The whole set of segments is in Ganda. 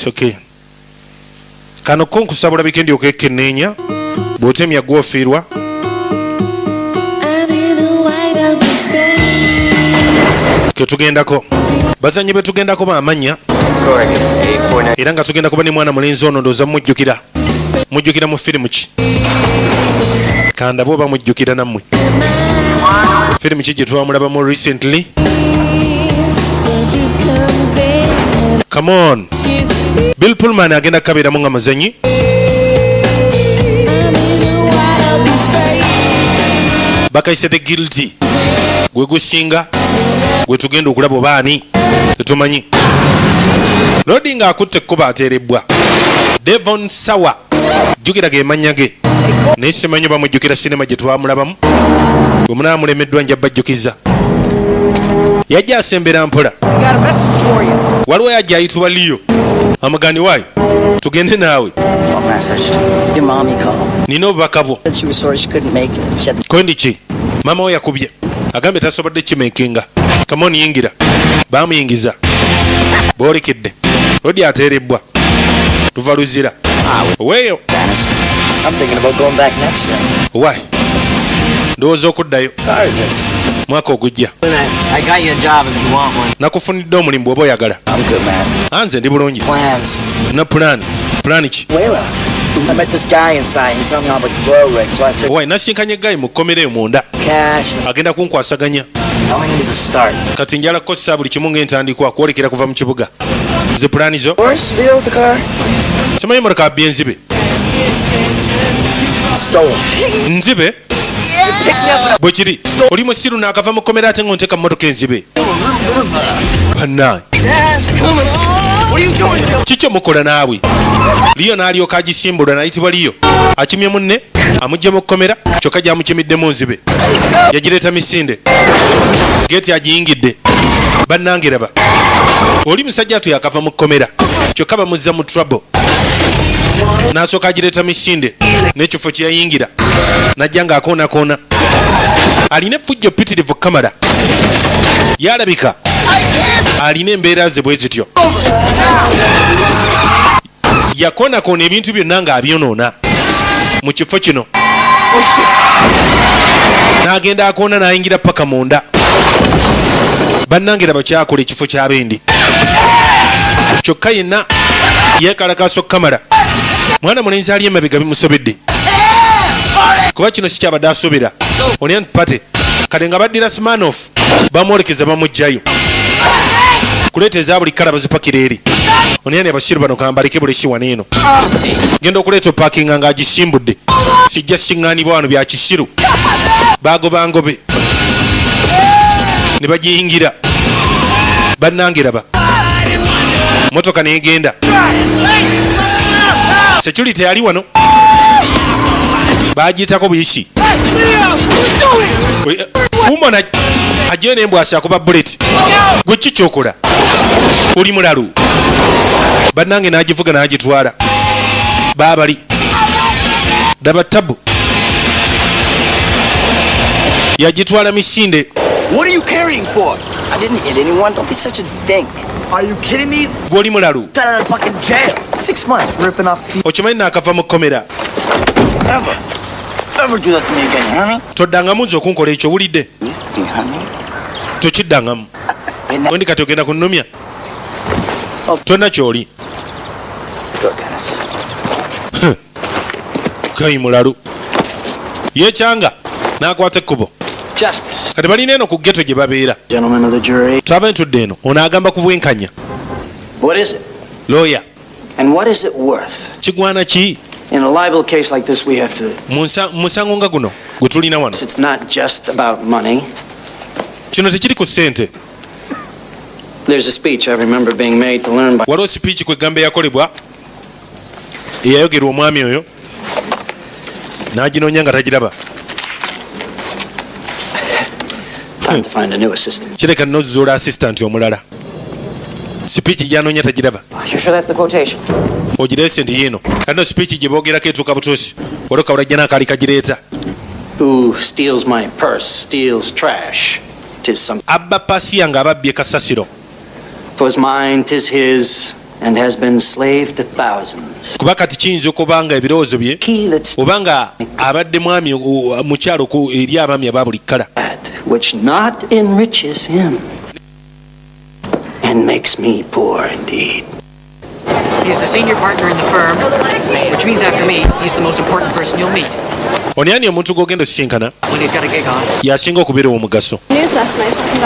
It's okay. Kano ko nkusabula bikendi okwekenneenya bw'otemya gw'ofiirwa. Ke tugendako bazanyi be tugendako bamanya era nga tugenda kuba ne mwana mulenzi ono ndooza mujjukira mu firimu ki kanda bwoba mujjukira nammwe firimu ki gye twamulabamu recently. Come on. Bill Pullman agenda kukabeeramu nga muzanyi. Bakayise The Guilty gwe gusinga gwe tugenda okulaba obaani tetumanyi. Lodi nga akutte ekkuba ateerebbwa Devon Sawa jjukira ge mannya ge naye simanyi bamujjukira sinema gye twamulabamu gwe munaa mulemeddwa nja bajjukiza. Yajja asembera mpola waliwo yajja ayitibwa Leo amagani waayo tugende naawe nina obubaka bwo kondi ki maama we yakubye agambye tasobodde kimekinga. Kamoni yingira baamuyingiza boolekedde Lodi ateerebbwa tuva luzira weeyo why ndowooza okuddayo mwaka ogujja nakufunidde omulimu bw'oba oyagala. Anze ndi bulungi na pulaani ki why nasinkanye gayi mu kkomera munda agenda kunkwasaganya kati njala kukozesa buli kimu ng'entandikwa kwolekera kuva mu kibuga. Ze pulaani zo simanyi motoka abbi enzibe nzibe bwe kiri oli musiru n'akava mu kkomera ate ng'onteka mu motoka enzibe bannaye kikyo mukola naawe. Liyo n'alyoka agisimbulwa n'ayitibwa Liyo akimye munne amugye mu kkomera kyokka gyamukimiddemu nzibe yagireeta misinde geeti agiyingidde. Bannange raba oli musajja atu yakava mu kkomera kyokka bamuzza mu trouble n'asooka agireeta misinde n'ekifo kye yayingira n'ajja ng'akoonakoona alina effujjo ppitirivu kamala yalabika alina embeera ze bwe zityo yakoonakoona ebintu byonna ng'abyonoona mu kifo kino n'agenda akoona n'ayingira paka munda. Bannange raba kyakola ekifo ky'abendi kyokka yenna yeekalakaasa okukamala mwana mulenzi ali emabega bimusobedde kuba kino si kyabadde asobera Orient Party kale nga baddira Smirnoff bamwolekeza bamuggyayo kuleeta eza buli kala bazipakira eri oneyani abasiru bano kambaleke buleki wano eno genda okuleeta opakinga ng'agisimbudde sijja siŋŋaanibwa wano bya kisiru bagobangobe ne bagiyingira. Bannange raba motoka neegenda security yali wano bagiyitako buyisi umona ajjeyo nembwasi akuba bullet gwe kikyokola oli mulalu. Bannange n'agivuga n'agitwala baabali daba tabu yagitwala misinde. What are you carrying for? I didn't hit anyone. Don't be such a dink. Are you kidding me? Gwoli mulalu. Got out of fucking jail. 6 months for ripping off feet. Okimanyi n'akava mu kkomera. Never do that to me again, honey. Toddangamu nze okunkola ekyo wulidde. Used to be, honey. Tokiddangamu. Ondi kati ogenda kunnumya. Tonna kyoli. Let's go, Dennis. Gayi mulalu. Yekyanga n'akwata ekkubo. Justice. Kati balina eno ku ghetto gye babeera. Gentlemen of the jury. Twava ntudde eno ono agamba ku bwenkanya. What is it? Lawyer. And what is it worth? Kigwana ki? In a libel case like this we have to... Musango nga guno gwe tulina wano. It's not just about money. Kino tekiri ku ssente. There's a speech I remember being made to learn by... Waliwo speech kwe gambe yakolebwa eyayogerwa omwami oyo n'aginoonya nga tagiraba. Time to find a new assistant. Kireka nozuula assistant omulala. Speech gyanoonya tagiraba. You sure that's the quotation? Ogireese ndi yino. Kano speech gye boogerako etuuka butuusi. Waliwo kawulajja n'akaali kagireeta. Who steals my purse steals trash. Tis some... Abba paasi yange ababbye kasasiro. 'Twas mine, 'tis his. and has been slave to thousands. kuba kati kiyinza okubanga ebirowoozo bye He that's obanga abadde mwami mukyalo eri abaami aba buli kkala which not enriches him and makes me poor indeed. He's the senior partner in the firm, which means after me, he's the most important person you'll meet ono yani omuntu g'ogenda osisinkana when he's got a gig on. yasinga okubeera ow'omugaso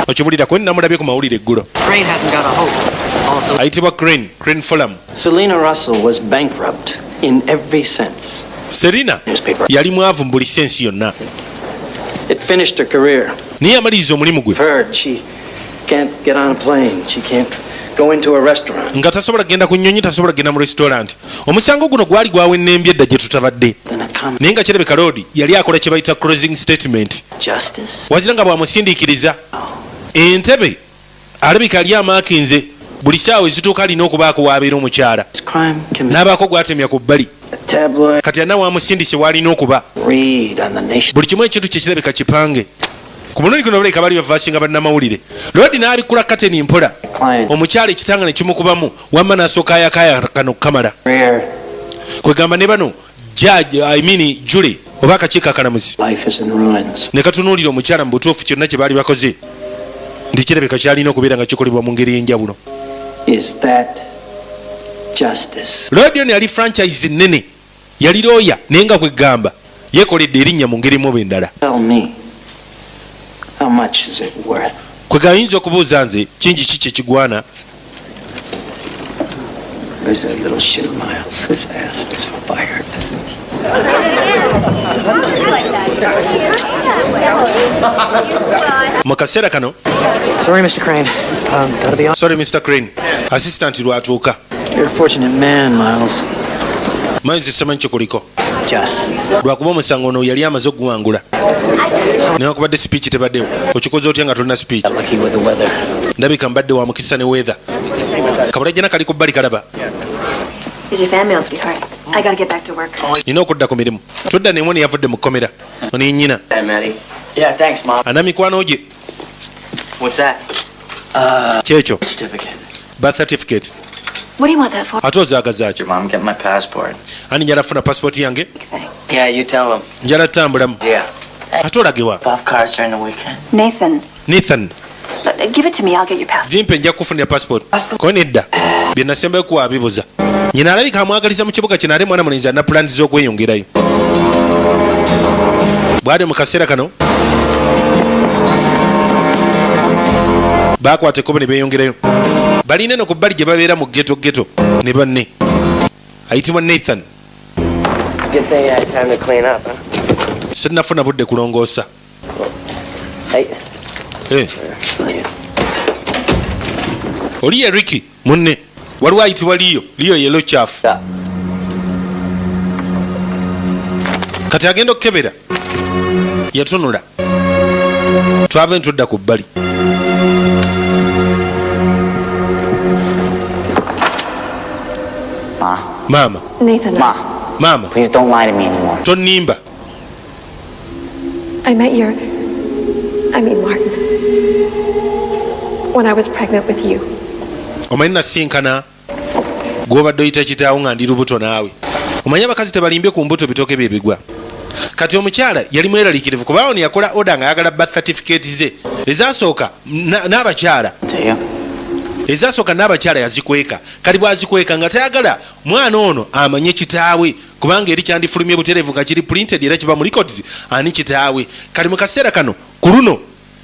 okibulira kwe namulabye ku mawulire eggulo Crane hasn't got a hope. Also, ayitibwa crane fulham. Selena Russell was bankrupt in every sense. serina yali mwavu mu buli sensi yonna It finished her career. naye yamaliriza omulimu gwe Heard she can't get on a plane. She can't go into a restaurant. nga tasobola kgenda ku nnyonyi, tasobola kgenda mu restaurant. omusango guno gwali gwawennemby edda gye tutabadde Then it comes naye nga kirebeka loodi yali akola kye bayita closing statement justice. wazira nga bwamusindiikiriza entebe alabika ali amaakinze buli saawa ezituuka alina okubaako waabeera omukyala It's crime committed. n'abaako gwatemya ku bbali A tabloid kati ana wamusindise waalina okuba read on the nation. buli kimu ekintu kyekirabika kipange ku mulundi guno baleka bali bavaasinga bannamawulire loodi n'abikula kateni mpola Client omukyala ekitanga ne kimukubamu wamma n'asooka ayakaya kano kamala career. kwegamba ne bano jule oba akakiiko akalamuzi Life is in ruins. ne katunuulira omukyala mu butuufu kyonna kye baali bakoze ndi kirabika kyalina okubeera nga kikolebwa mu ngeri y'enjawulo. Is that justice? loodi ono yali franchise nnene yali looya naye nga kwegamba yeekoledde erinnya mu ngeri muba endala. Tell me, how much is it worth? kwegamba yinza okubuuza nze kingi ki kye kigwana. Where's that little shit of Miles? His ass is fired. mu kaseera kano sorry, Mr. Crane. Gotta be honest. sorry Mr. crane assistant lwatuuka You're a fortunate man, Miles. mayinza simanyi kikuliko Just. lwakuba omusango ono yali amaze okuguwangula naye wakubadde speech tebaddewo okikoze otya nga tolina speech. Got lucky with the weather. ndabika mbadde wa mukisa ne weather kabulajjana kali ku bbali kalaba. Is your fan mail, sweetheart? I gotta get back to work. nina okudda ku mirimu tudda nemoni yavudde mu kkomera ono yennyina Hey, Maddie. Yeah, thanks, Mom. ana mikwano gye What's that? kyekyo Certificate. birth certificate What do you want that for? ate ozaagaza ki. Your mom get my passport. ani njala funa passport yange Yeah, you tell him. njala tambulamu Yeah. ate olagewa. Golf carts during the weekend. Nathan, nathan give it to me. I'll get your passport. zimpe nja kufunira passport ko nedda bye nasembayo kuwabibuza. nyina alabika amwagaliza mu kibuga kino ate mwana mulenzi alina pulani z'okweyongerayo. bw'ali mu kaseera kano baakwata ekkobo ne beeyongerayo. balina eno ku bbali gye babeera mu geto ne banne ayitibwa nathan. It's a good thing I had time to clean up, huh? sinnafuna budde kulongoosa. Hey. oli ye Ricky munne waliwo ayitibwa liyo yelo kyafu kati agenda okukebera yatunula twava ntudda ku bbali. maama Nathan, maama Please don't lie to me anymore. tonnimba. I met Martin, when I was pregnant with you. omanyi nasinkana gw'obadde oyita kitaawo nga ndi lubuto naawe. omanyi abakazi tebalimbye ku mbuto bitooke bye bigwa. kati omukyala yali mweraliikirivu kubaawo ne yakola oda nga ayagala birth certificate ze ezasooka n'abakyala ezasooka n'abakyala yazikweka. kati bwazikweka nga tayagala mwana ono amanye kitaawe kubanga eri kyandifulumye butereevu nga kiri printed era kiba mu records ani kitaawe. kati mu kaseera kano ku luno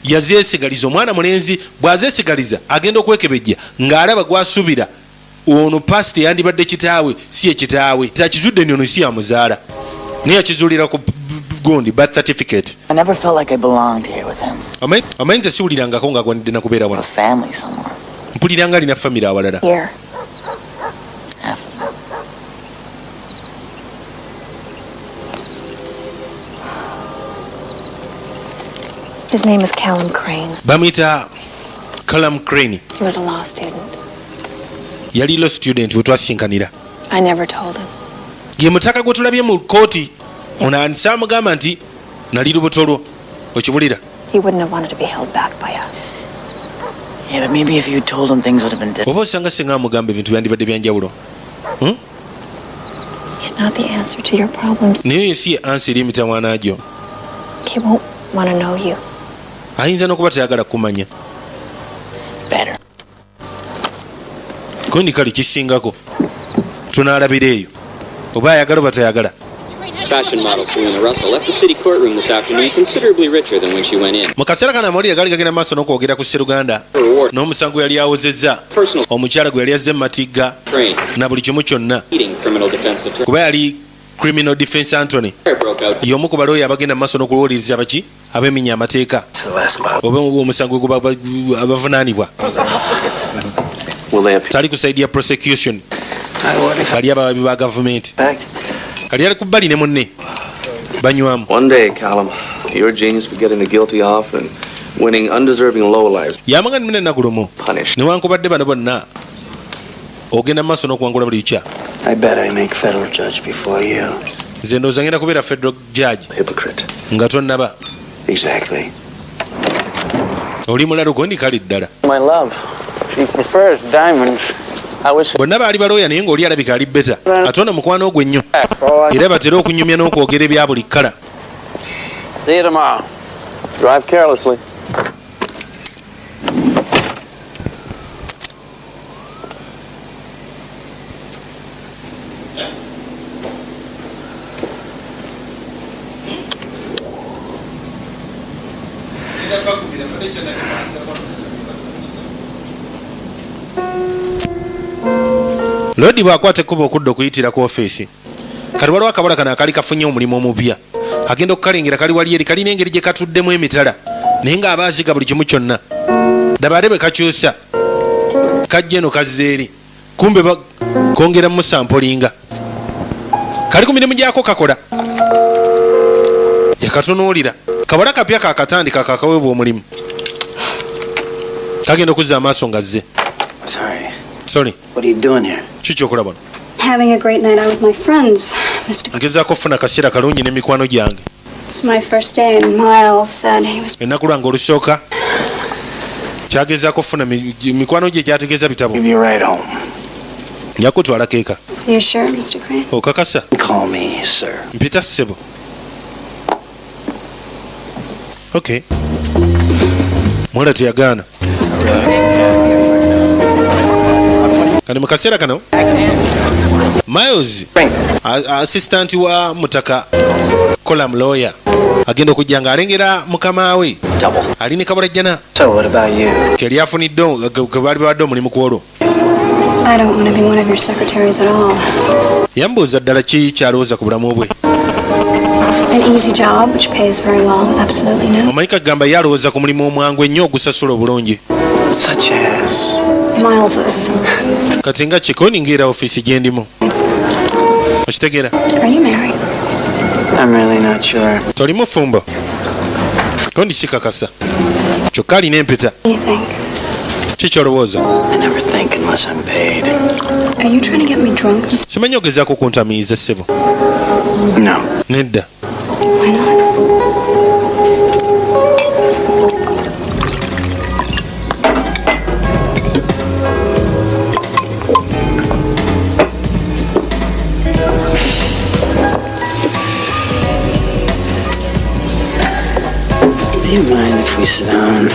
yazeesigaliza omwana mulenzi bw'azeesigaliza agenda okwekebejja ng'alaba gw'asuubira ono pasite yandibadde kitaawe si ye kitaawe akizudde nti ono si yamuzaala naye yakizuulira ku gundi birth certificate. I never felt like I belonged here with him. omanyi nze siwulirangako ng'agwanidde nakubeera A wano family somewhere. mpuliranga alina famire awalala. Here. Half of it. His name is Callum Crane. bamuyita Callum Crane. He was a law student. yali law student we twasinkanira. I never told him. ye mutaka gwe tulabye mu kooti ono ansamugamba nti nali lubuto lwo okibulira. He wouldn't have wanted to be held back by us. Yeah, but maybe if you told him things would have been different. oba osanga singa amugamba ebintu byandibadde byanjawulo. He's not the answer to your problems. naye oyo si ye ansi eri emitawaana gyo. He won't want to know you. ayinza n'okuba tayagala kumanya. Better. kondi kale kisingako tunaalabira eyo oba ayagala oba tayagala. Fashion model Selena Russell left the city courtroom this afternoon considerably richer than when she went in. mu kaseera kana amawulire gaali gagenda maaso n'okwogera ku sseruganda n'omusango yali awozezza omukyala gwe yali azze matigga na buli kimu kyonna kuba yali criminal defense Anthony y'omu ku balooya abagenda mu maaso n'okuwuliriza baki ab'eminya amateeka oba omusango abavunaanibwa tali kusaidia prosecution kali abawabi ba gavumenti kali ali ku bbali ne munne banywamu. One day, Callum, your genius for getting the guilty off and winning undeserving lowlifes yamanga nimune ennaku lumu punished. newankubadde bano bonna ogenda mu maaso n'okuwangula buli kya. I bet I make federal judge before you. nze ndowooza ngenda kubeera federal judge Hypocrite. nga tonnaba. Exactly. oli mulalu gondi kali ddala. My love, she prefers diamonds. I wish bonna baali balooya naye ng'oli alabika ali beta ate ono mukwano gwe nnyo era batera okunyumya n'okwogera ebya buli kkala. See you tomorrow. Drive carelessly. Lodi bw'akwata ekkubo okudda okuyitira ku ofiisi kati waliwo akabala kano akali kafunye omulimu omupya agenda okukalengera kali wali eri kalina engeri gye katuddemu emitala naye ng'abaaziga buli kimu kyonna daba ate bwe kakyusa kajja eno kazza eri kumbe kongera mu sampolinga kali ku mirimu gyako kakola yakatunuulira kabala kapya kakatandika kakaweebwa omulimu kagenda okuzza amaaso nga zze. Sorry. What are you doing here? Kiki okola bano? Having a great night out with my friends, Mr. Ngezaako okufuna akaseera kalungi n'emikwano gyange. It's my first day and Miles said he was... ennaku lwange olusooka kyagezaako okufuna mikwano gye kyategeeza bitabo. Give you a ride home. Yakutwala keeka. You sure, Mr. Crane? Okakasa? Call me, sir. Mpita ssebo. Okay. Mwala teyagaana. Kani mu kaseera kano Miles assistant wa mutaka Colum lawyer agenda okujja ng'alengera mukama we ali ne kabulajjana keri afunidde ke baali bawadde omulimu ku olwo. I don't want to be one of your secretaries at all. Yambuuza ddala ki kyalowooza ku bulamu bwe. An easy job which pays very well, absolutely no. Omayika gamba ye alowooza ku mulimu omwangu ennyo ogusasula obulungi. Such as Miles's. Kati nga kikoni ng'era ofiisi gye ndimu. Okitegeera? Are you married? I'm really not sure. Tolimu fumbo. Kondi sikakasa. Kyokka alina empeta. What do you think? Kiki olowooza? I never think unless I'm paid. Are you trying to get me drunk? Simanyi ogezaako kuntamiiza ssebo. No. Nedda. Why not? Do you mind if we sit down?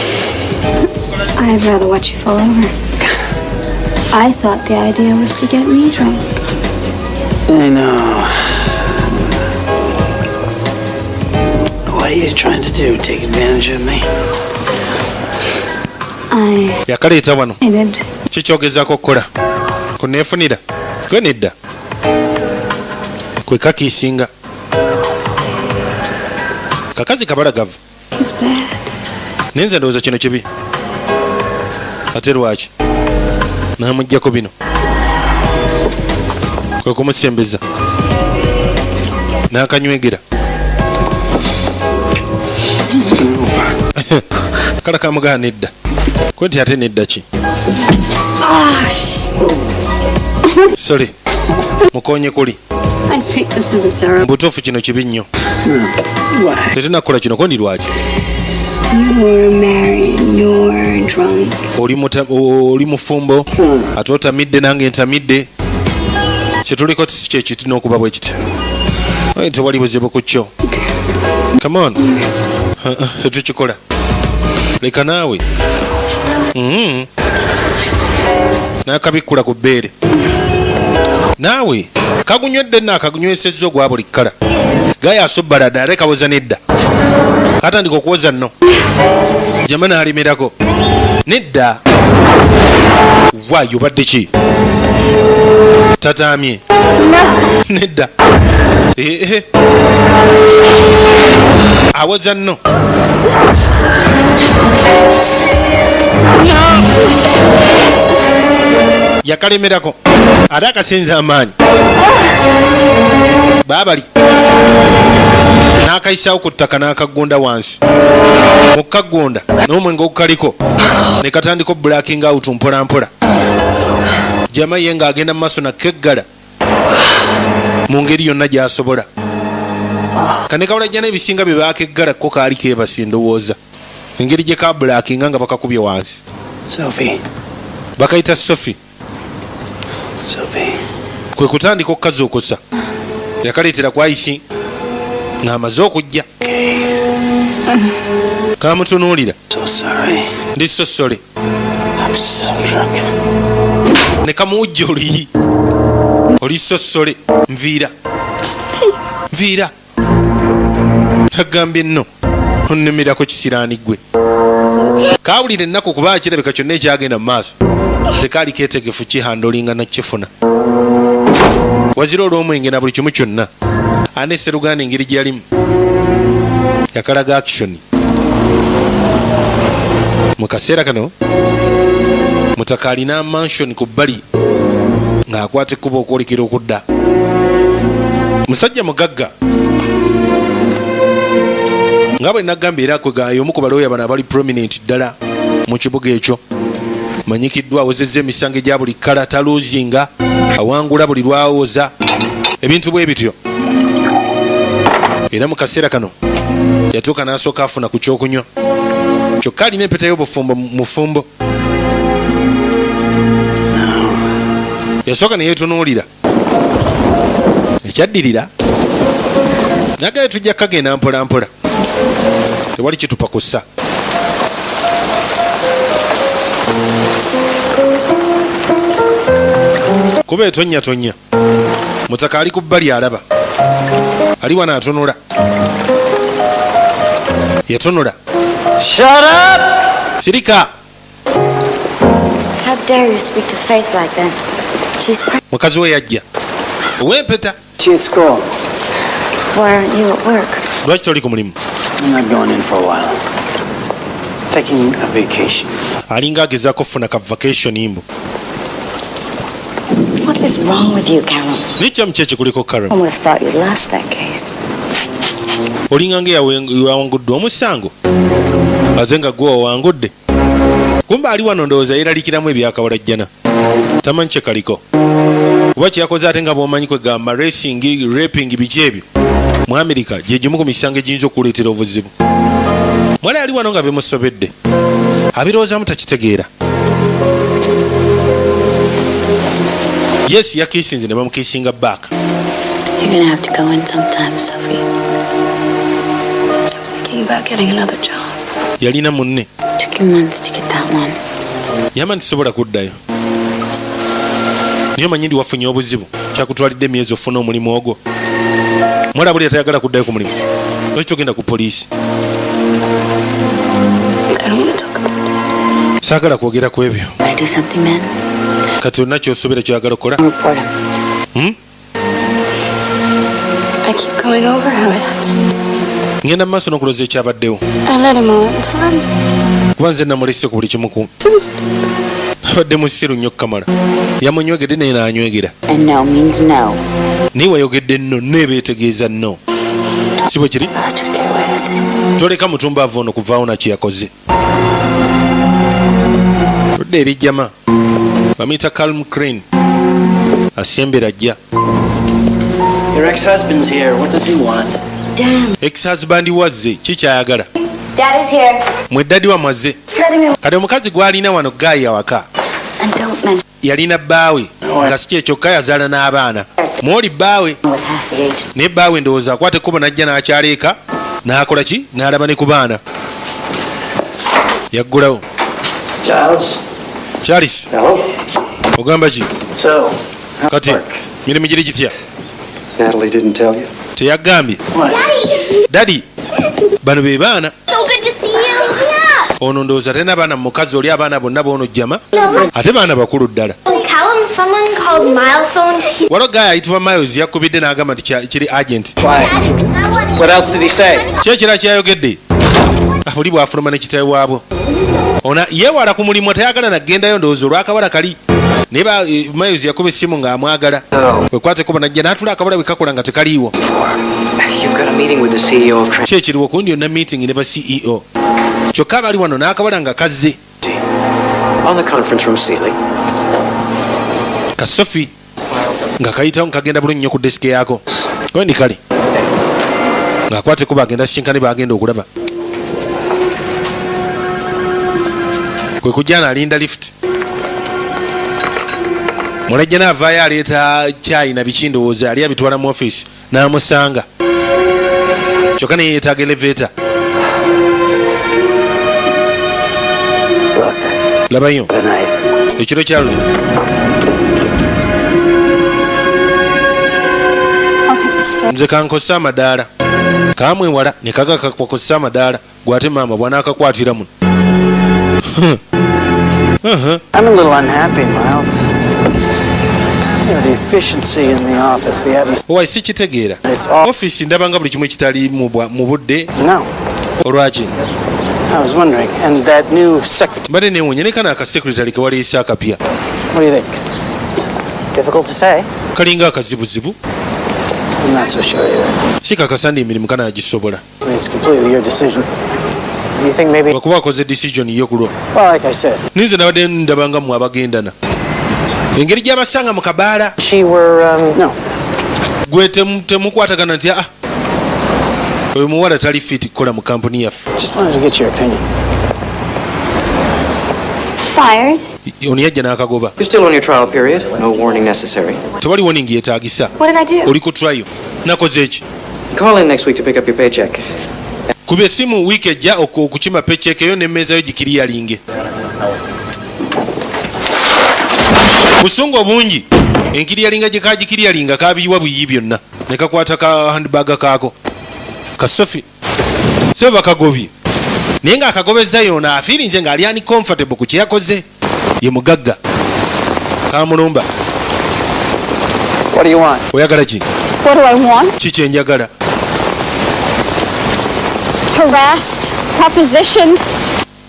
I'd rather watch you fall over. I thought the idea was to get me drunk. I know. What are you trying to do? Take advantage of me? Yakaleeta wano. I did. Kiki ogezaako okukola? Kuneefunira? Gwe nedda. Kwe kakiisinga. Kakazi kabalagavu. He's bad. Naye nze ndowooza kino kibi. Ate lwaki? N'amuggyako bino. Kwe kumusembeza. N'akanywegera. Kala kamugaa nedda. Kwe nti ate nedda ki? Sorry. Mukonye kuli. I think this is a terrible... Mbutuufu kino kibi nnyo. Why? Tetunakola kino kondi lwaki? You're married, you're drunk. Oli mufumbo ate otamidde nange ntamidde kyetuliko kyekitina okuba bwe kiti tewali buzibu ku kyo. Come on. Tetukikola leka naawe nakabikkula ku bbeere naawe kagunywedde naakagunywesezza ogwa buli kkala gaya asobbalada ale kawoza nedda katandika okuwoza nno jama naalimirako nedda waayo obadde ki tataamye nedda awoza nno yakalemerako ate akasinza amaanyi baabali n'akayisaawo ku ttaka n'akaggonda wansi mu kaggonda n'omwenge ogukaliko ne katandika blacking out mpola mpola jama ye ng'agenda mu maaso nakeggala mu ngeri yonna gy'asobola kanekawulajja n'ebisinga bye baakeggala ko kaali keebasi ndowooza engeri gye ka blackinga nga bakakubye wansi bakayita Sophie kwe kutandika okukazookosa yakaleetera ku Aisi ng'amaze okujja kamutunuulira ndi sosole ne kamuwujja oli sosole nviira nagambye nno onnemirako kisiraani gwe kaawulira ennaku kuba kirabika kyonna ekyagenda mu maaso tekaali keetegefu kihandolinga nakifuna wazira olw'omwenge na buli kimu kyonna ane Sseruganda engeri gyalimu yakalaga action mu kaseera kano mutaka alina mansion ku bbali ng'akwata ekkuba okwolekera okudda musajja mugagga nga bwe nagamba era kwegayo omu ku balooya bano abali prominent ddala mu kibuga ekyo manyikiddwa awozezza emisango egya buli kkala taluuzinga awangula buli lwawoza ebintu bwe bityo era mu kaseera kano yatuuka n'asooka afuna ku kyokunywa kyokka alina empeta y'obufumbo mufumbo yasooka neyeetunuulira ekyaddirira nagaye tujja kagenda mpola mpola tewali kitupa kussa kuba etonnya mutaka ali ku bbali alaba ali wano atunula yatunula sirika How dare you speak to Faith like that? She's mukazi we yajja ow'empeta She at school. Why aren't you at work? lwaki toli ku mulimu I'm not going in for a while. Taking a vacation. alinga agezaako kufuna ka vacation imbo What is wrong with you, Kano? nikyamu ki ekikuliko Karen I would have thought you'd lost that case. olinga yawanguddwa omusango aze nga gwe wawangudde kumba ali wano ndowooza yeeralikiramu ebyakawalajjana tamanyi kye kaliko kuba kyeyakoze ate nga bwomanyi kwegamba racing raping biki ebyo mu Amerika gye gimu ku misango egiyinza okuleetera obuzibu mwali ali wano nga bimusobedde abirowoozamu takitegeera yes yakiisinze ne bamukiisinga back. You're gonna have to go in sometime, Sophie. I was thinking about getting another job. yalina munne Took you months to get that one. yama ntisobola kuddayo niyo manyi ndi wafunye obuzibu kyakutwalidde emyezi ofuna omulimu ogwo mwalabulira tayagala kuddayo ku mulimu lwaki togenda ku poliisi I don't want to talk about it. saagala kwogera ku ebyo Can I do something then? kati olina kyosuubira kyoyagala okukola I'll report him. I keep going over how it happened. ngenda mu maaso n'okulooza ekyabaddewo I let him on time. kuba nze namulese ku buli kimu ku So stupid. abadde musiru nnyo kamala yamunywegedde naye n'anywegera And no means no. naye wayogedde nno neebeetegeeza nno si bwe kiri Bastard, get away with it. toleka mutumba ava ono kuvaawo nakye yakoze tudde eri jama bamuyita Calm Crane asembera ajja Your ex-husband's here. What does he want? Damn. ex-husband wazze kikyayagala Daddy's here. mwe daddi wamwaze Let him in. kati omukazi gwalina wano gaayi awaka And don't mention yalina bbaawe nga si kye kyokka yazaala n'abaana mwoli bbaawe with half the age. naye bbaawe ndowooza akwata ekkubo n'ajja n'akyaleeka n'akola ki n'alaba ne ku baana yaggulawo Charles ogamba ki So, kati mirimu giri gitya Natalie didn't tell you? teyagambye dadi bano be baana So good to see you. Yeah. ono ndowooza tena baana mukazi oli abaana bonna bono jjama ate baana bakulu ddala Callum, someone called Miles phoned. He's waliwo gaaya ayitibwa miles yakubidde n'agamba nti kiri agent What else did he say? ki ekirala kyayogedde oli bw'afuluma ne kitaawe waabwo ona yeewala ku mulimu tayagala nagendayo ndowooza olw'akabala kali naye miles yakuba essimu ng'amwagala wekwate kuba najja n'atula akabala bwe kakola nga tekaliiwo You've got a meeting with the CEO of ki ekiriwo kundi yonna meeting ne ba CEO kyokka abali wano n'akabala nga kazze on the conference room ceiling. kasofi nga kayitawo nkagenda bulungi nnyo ku desike yaako kondi kale ng'akwate kuba agenda sinkane bagenda okulaba kwe kujja n'alinda lift mulajja n'avaayo aleeta kyayi na biki ndowooza yali abitwala mu offisi n'amusanga kyokka naye yeetaaga elevator labayo ekiro kya luli I'll take a step. nze kankosa amadaala kamwewala ne kaga kakwakosa amadaala gwate maama bw'anaakakwatira muno I'm a little unhappy, Miles. You know, the efficiency in the office, the atmosphere. owaye si kitegeera It's all. offisi ndaba nga buli kimu ekitali mu budde No, olwaki I was wondering. And that new secretary, mbadde neewunya ne kana akasekurитari kewaliisa akapya what do you think? Difficult to say. kalinga akazibuzibu I'm not so sure either. si kakasandi emirimu kana agisobola It's completely your decision. You think maybe? lwakuba akoze decision yo kulwo Well, like I said, ninze nabadde ndabanga mu abagendana engeri gy'abasanga mu kabaala she were. No, gwe temukwatagana nti aa oyo muwala tali fiti kukola mu kampuni yaffe just wanted to get your opinion. fired. ono yajja n'akagoba You're still on your trial period. No warning necessary. tewali woningi yeetaagisa What did I do? oli ku trayo nakoze eki Call in next week to pick up your paycheck. kuba essimu wiiki ejja okukima peceka eyo nemmeezayo gikiriyalinge busungu bungi enkiriyalinga gye kagikiriyalinga kabiyiwa buyiyi byonna ne kakwata ka handbaga kaako kasofi sebe bakagobye naye ng'akagobeza yoona afiirinze ng'ali ani comfortable ku kye yakoze ye mugagga kamulumba What do you want? oyagala ki What do I want? ki kyenjagala Harassed, propositioned,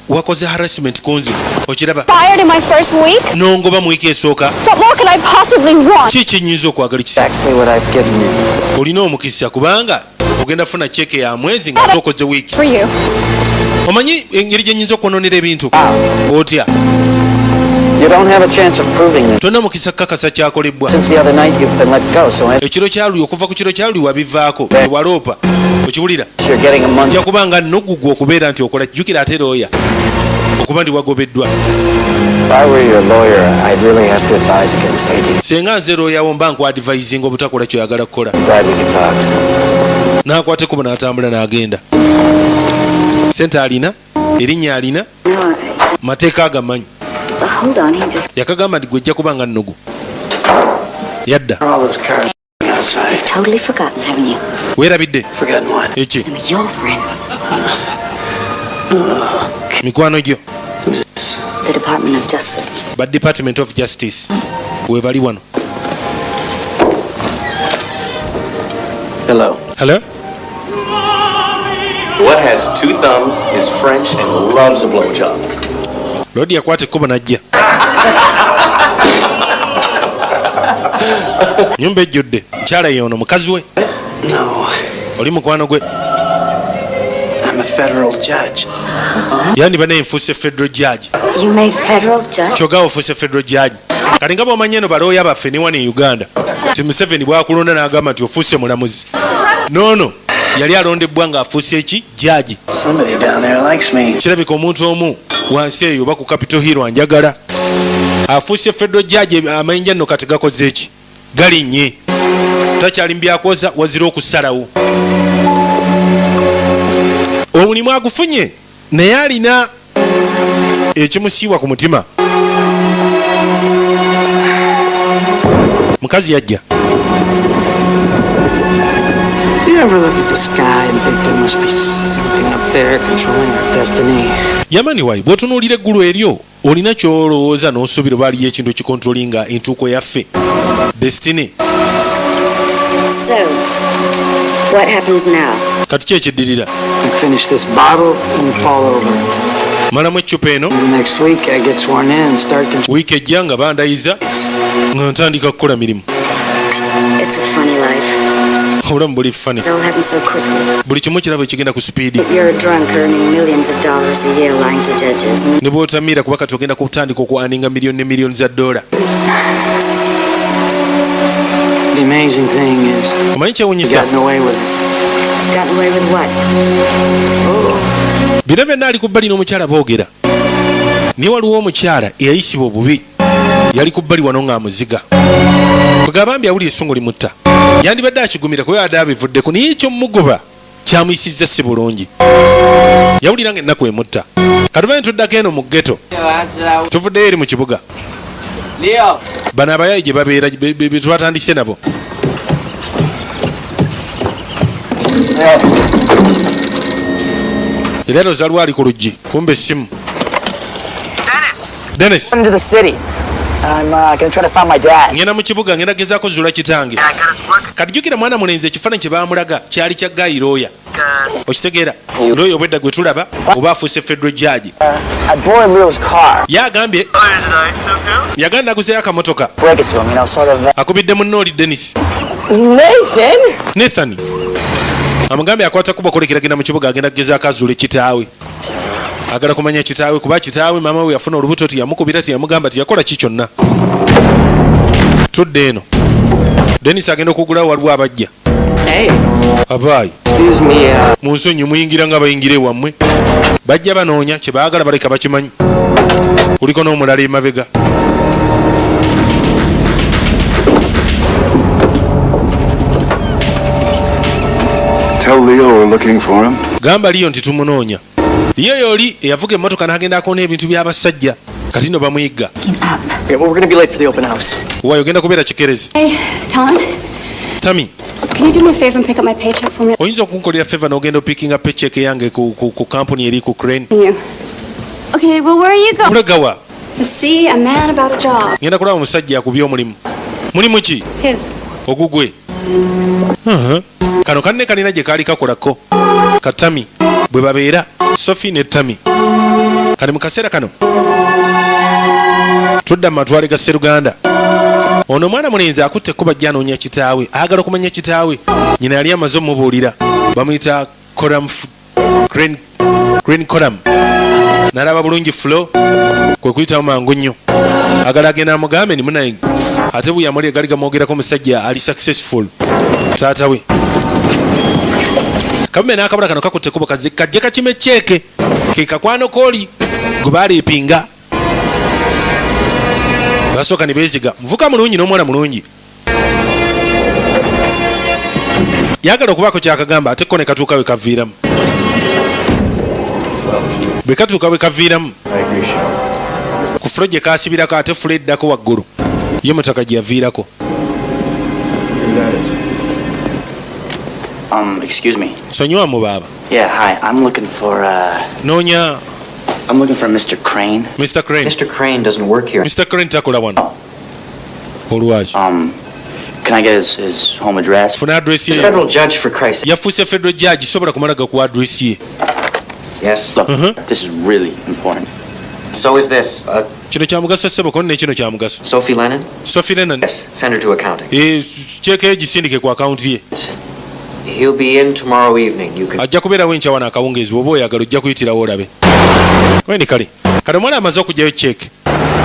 wakoze harassment kunzi okiraba fired in my first week? nongoba mu wiiki esooka What more could I possibly want? ki kyenyinza okwagala kisa Exactly what I've given you. olina omukisa kubanga ogenda funa cheke ya mwezi nga tokoze wiiki For you. omanyi engeri gyenyinza okwononera ebintu otya You don't have a chance of proving it. tolina mukisa kukakasa kyakolebwa Since the other night, you've been let go, so ekiro kyaluli okuva ku kiro kyaluli wabivaako ewaloopa okiwulira you're getting a month. ja kubanga nogugwa okubeera nti okola kijjukira ate looya okuba ndi wagobeddwa If I were your lawyer, I'd really have to advise against taking it. senga nze looyawo mba nkwadvisinga obutakola kyoyagala kukola Glad we could talk. n'akwata ekkubo n'atambula n'agenda sente alina erinnya alina No, mateeka agamanyi hold on. He just yakagamba nti gwejja kubanga nnugu yadda All those cars outside. totally forgotten, haven't you? weerabidde Forgotten what? eki Them are your friends. mikwano gyo Who's this? The Department of Justice. ba department of justice webali wano Hello. hello What has two thumbs, is French, and loves a blowjob? lodi yakwata ekkubo najja nyumba ejjudde mukyala yeono mukazi we No, oli mukwano gwe I'm a federal judge. yandiba naye nfuuse federal judge You made federal judge? kyogawa ofuuse federal judge kati nga bwomanye eno balooya baffe ne wano e uganda ti museveni bwakulonda n'agamba nti ofuuse mulamuzi noono yali alondebwa ng'afuuse eki jaji. Somebody down there likes me. Kirabika omuntu omu wansi eyo oba ku Capitol Hill anjagala. Afuuse federal judge, amayinja nno kati gakoze eki galinnye, takyali mu byakoza wazira okusalawo. Omulimu agufunye naye alina ekimusiiwa ku mutima. Mukazi yajja. Do you ever look at the sky and think there must be something up there controlling our destiny? Yamani wayi, bw'otunuulira eggulu eryo olina kyolowooza n'osuubira baaliyo ekintu ekikontrolinga entuuko yaffe, destiny. So, what happens now? Kati ki ekiddirira? I finish this bottle and fall over. Malamu eccupa eno, Next week I get sworn in and start controlling. wiiki ejja nga bandayiza nga ntandika kukola mirimu. It's a funny life. Obulamu buli fane, It's all happened so quickly. buli kimu kiraba ekigenda ku sipiidi. You're a drunk earning millions of dollars a year lying to judges. And Ne bw'otamiira kuba kati ogenda kutandika okuaninga miliyoni ne miliyoni za dola. The amazing thing is, Omanyi I've kyewunyisa? gotten away with it. gotten away with what? Bino byonna ali ku bbali n'omukyala boogera. Niye waliwo omukyala eyayisibwa obubi, yali ku bbali wano ng'amuziga. Kwegabambi awulira essungu limutta. Yandibadde akigumira kuba yadde abivuddeko naye ekyomugoba kyamuyisizza si bulungi. Yawulira ng'ennaku emutta. Katuvane tuddako eno mu ghetto. Tuvuddeyo eri mu kibuga. Bano abayayi gye babeera be twatandise nabo. Era Rosario ali ku luggi kumbe essimu. Dennis, Into the city. I'm gonna try to find my dad. ngenda mu kibuga ngenda gezaako zula kitange. Kati jjukira mwana mulenzi ekifaananyi kye baamulaga kyali kya gaayiroya. Okitegeera? Looya obwedda gwe tulaba oba afuuse federal judge. I borrowed Leo's car. Yagambye yaganda aguzeyo akamotoka. Break it to him, sort of. Akubidde munno oli Dennis. Nathan amugambye akwata kuba kolekera genda mu kibuga agenda kugezaako azuule kitaawe. Agala kumanya kitaawe kuba kitaawe maama we yafuna olubuto tiyamukubira tiyamugamba tiyakola ki kyonna. Tudde eno Dennis agenda okugulawo waliwo abajja. Hey, Abaayi excuse me. mu nsonyi muyingira nga bayingire wammwe. Bajja banoonya kye baagala baleka bakimanyi. Kuliko n'omulala emabega. Tell Leo we're looking for him. Gamba Leo nti tumunoonya. Leo yoli eyavuga emmotoka n'agenda akoona ebintu by'abasajja. Kati nno bamuyigga. Okay, well, we're gonna be late for the open house. Waayo ogenda kubeera kikerezi. Hey, Tom, Tami, can you do me a favor and pick up my paycheck for me? oyinza okunkolera feva n'ogenda opickinga paycheck yange ku kampuni eri ku Crane. You. Okay, well, where are you going? Mulegawa, To see a man about a job. ngenda kulaba omusajja akubye omulimu. Mulimu ki? His. Ogugwe. Kano kanne kalina gye kaali kakolako. Katami bwe babeera Sophie ne Tami. Kati mu kaseera kano tudda mu matwale ga Sseruganda. Ono omwana mulenzi akutte ekkuba ajja anoonya kitaawe, ayagala okumanya kitaawe. Nyina yali amaze omubuulira, bamuyita Crane Coram. N'alaba bulungi Flo, kwe kuyitamu mangu nnyo. Agala agenda amugambe ni munaye ate bwe yamuli egali gamwogerako omusajja ali successful. Taata we kabume n'akabula kano kakutte ekkubo kajje kakime ceeke ke kakwano kooli gwe baaleepinga. Basooka ne beeziga muvuka mulungi n'omwana mulungi. Yagala okubaako kyakagamba ate ko ne katuuka we kaviiramu. Bwe katuuka we kaviiramu ku fulo gye kaasibirako ate fulo eddako waggulu ye mutaka gye yaviirako. Excuse me. Sonyiwa mu baaba. Yeah, hi. I'm looking for Noonya Mr. Crane. Mr. Crane. Mr. Crane doesn't work here. Mr. Crane takola wano. Olwaki. Can I get his home address? Funa address The ye. federal judge, for Christ's sake. Yafuuse federal judge sobola kumalaga ku address ye. Yes. Look, this is really important. So is this. Kino kya mugaso ssebo kone kino kya mugaso. Sophie Lennon? Sophie Lennon. Yes. Send her to accounting. Cheeke gisindike ku account ye. He'll be in tomorrow evening. You can. Ajja kubeerawo enkya wano akawungeezi bw'oba oyagala ojja kuyitirawo olabe. Wendi kale. Kale omwana amaze okugyayo cheeke.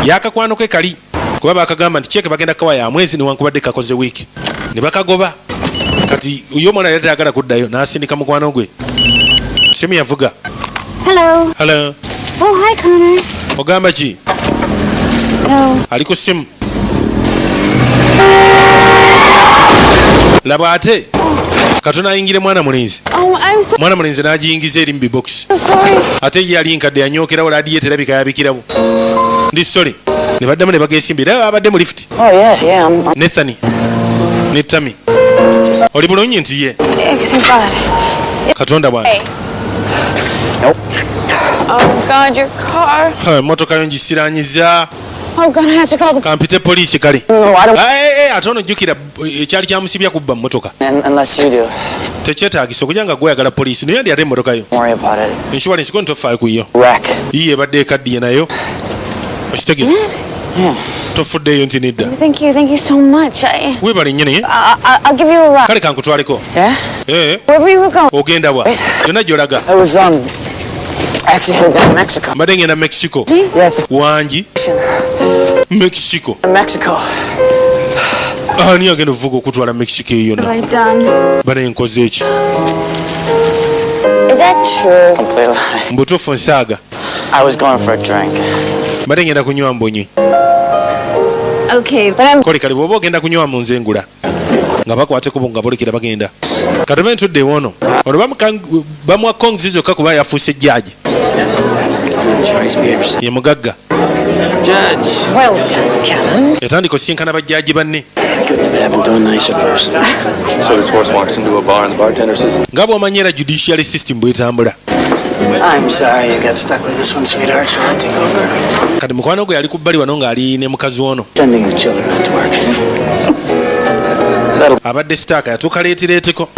Yakakwano ke kali. Kuba bakagamba nti cheeke bagenda kawa ya mwezi newankubadde kakoze wiiki. Ne bakagoba. kati uyo mwana yali tayagala kuddayo n'asindika mukwano gwe. Simu yavuga. Hello. Hello. Oh, hi, Connor. Ogamba ki? No. Ali ku simu. Laba ate katona ayingire mwana mulenzi. Oh, I'm so Mwana mulenzi n'agiyingiza eri mu bibox. sorry. Ate ye yali nkadde yanyookerawo laadiyo terabika yabikirawo. Ndi sorry. Ne baddamu ne bagesimbira. Era abadde mu lift. Oh, yeah. Nathani. Ne Tammy. Oli bulungi nti ye. Thank God. Katonda bwana. Hey. Nope. Oh, God, your car. Motoka yo ngisiraanyiza. Oh, God, I have to call the... Kampite poliisi kale. No, I don't... Ate ono jjukira ekyali kyamusibya kubba mu motoka. Unless you do. Tekyetaagisa okuja nga gweyagala poliisi naye yandi ate emmotoka yo. Don't worry about it. Insurance ko ntofaayo ku yo. Wreck. Yiye ebadde ekaddiye nayo. Okitegere? Yeah. Tofuddeeyo nti nedda. Thank you so much. Weebale nnyo naye. I'll give you a ride. Kale kankutwaleko. Yeah? Wherever you were going. Ogenda wa? Yonna gy'olaga. I was, actually headed down to Mexico. Mbadde ngenda Mexico. Yes. Wangi? Mexico. Mexico. Ani agenda okuvuga okutwala Mexico eyo yonna? What have I done? Bane nkoze eki? Is that true? Completely. Mbutuufu nsaaga. I was going for a drink. Mbadde ngenda kunywa mbonyi. Okay, but I'm... Kole kale bw'oba ogenda kunywa mu nzengula nga bakwateko nga bolekera bagenda katube ntudde wono ono bamuwa kongizi zokka kuba yafuuse jjaaji ye mugagga Well done, Kevin. yatandika osisinkana bajjaaji banne Couldn't have happened to a nicer person. So this horse walks into a bar and the bartender says, nga bw'omanyi era judiciary system bwetambula. I'm sorry you got stuck with this one, sweetheart. So I take over. Kati mukwano gwe yali ku bbali wano ng'ali ne mukazi ono. Sending your children out to work. Abadde sitaaka yatuuka leetireeteko.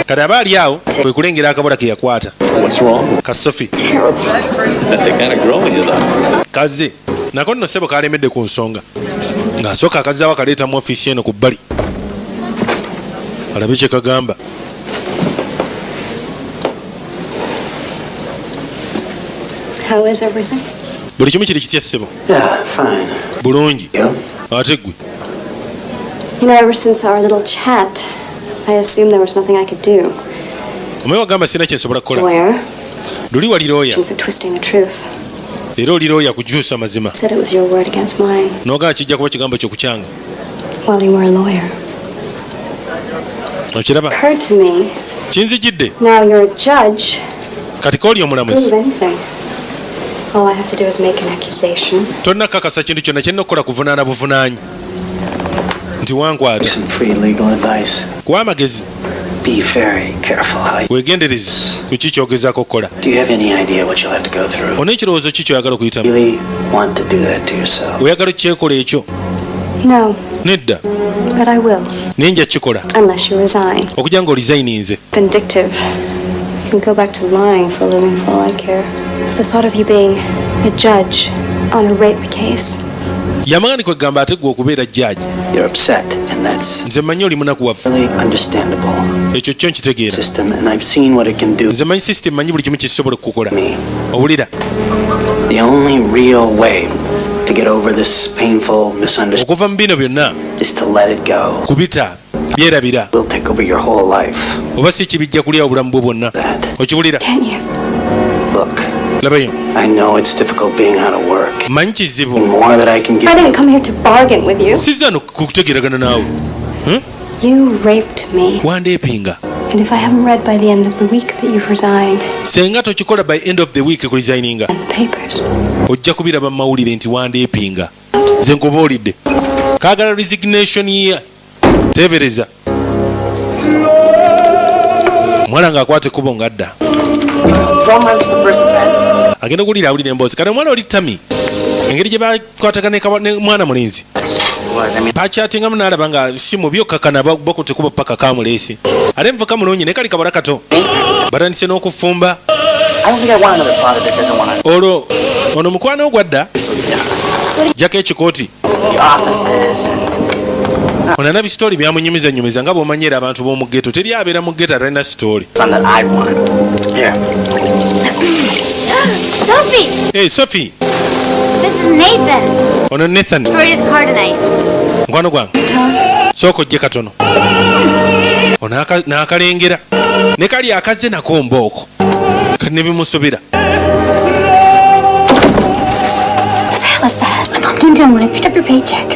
Kati aba ali awo kwe kulengera akabola ke yakwata. what's wrong? Kasufu. They kind of growing you though. Kaze. Nako nno ssebo kalemedde ku nsonga. Ng'asooka akazzaawo akaleeta mu ofiisi eno ku bbali. Alabe kye kagamba. How is everything? Buli kimu kiri kitya ssebo. Yeah, fine. Bulungi. Yeah. Ate ggwe. You know, ever since our little chat, I assumed there was nothing I could do. Omanyi wagamba sirina kye nsobola kukola. Lawyer, Luli wali looya. for twisting the truth. Era oli looya kukyusa mazima. Said it was your word against mine N'ogamba kijja kuba kigambo ky'okukyanga. while you were a lawyer. Okiraba? Occurred to me, Kinzijjidde. now you're a judge, Kati kooli prove omulamuzi. anything. All I have to do is make an accusation. Tolina kakasa kintu kyonna kye nnina okukola kuvunaana buvunaanyi. Nti wankwata. Some free legal advice. Kuwa amagezi. Be very careful how you... Weegendereze ku ki ky'ogezaako okukola. Do you have any idea what you'll have to go through? Ona ekirowoozo ki ky'oyagala okuyitamu? Really want to do that to yourself? Oyagala okyekola ekyo? No, Nedda. but I will, Naye nja kukikola. unless you resign. Okujja ng'olizayininze. Vindictive. You can go back to lying for a living for all I care. The thought of you being a judge on a rape case. Yamaani kwe gamba ate gwe okubeera jjaaji. You're upset, and that's Nze mmanyi oli munakuwavu. really understandable. Ekyo kyo nkitegeera. System, and I've seen what it can do Nze manyi system manyi buli kimu kisobola okukola. to me. Owulira? The only real way to get over this painful misunderstanding Okuva mu bino byonna is to let it go. kubita byerabira. Will take over your whole life. Oba si kibijja kulya obulamu bwo bwonna. That. Okiwulira? Can you? Look, Labayo. I know it's difficult being out of work. Manyi The kizibu. more that I can I give, didn't come here to bargain with you. Sizza no kutegeeragana naawe. You raped me. Wandeepinga. And if I haven't read by the end of the week that you've resigned, Senga tokikola by end of the week ku resigninga. and the papers. Ojja kubiraba mu mawulire nti wandeepinga. Nze nkubuulidde. Kaagala resignation ye. Teebereza. Omwana ng'akwata ekkubo ng'adda. 4 months for first offense. Agenda okuwulira awulira emboozi. Kale omwana oli Tammy. Engeri gye bakwatagana ne mwana mulenzi. Pakyatingamu n'alaba nga si mubi okkakana bakutte kuba paka kamuleesi. Ate envuka mulungi naye kali kabala kato. Batandise n'okufumba. I don't think I want another father that doesn't want to. Olwo ono mukwano ogwadda. Jjako ekikooti. The offices and Ono na bisitooli byamunyumiza nga bw'omanyira abantu b'omu ghetto. Teri abeera mu ghetto atalina sitooli. son that I want. Here. Sophie! Hey, Sophie. This is Nathan. Ono Nathan. For his car tonight. Mukwano gwange. Sooka ojje katono. n'akalengera ne kali akazze nako mbooko kati ne bimusobera. What's that? I'm pumped down when I picked up your paycheck.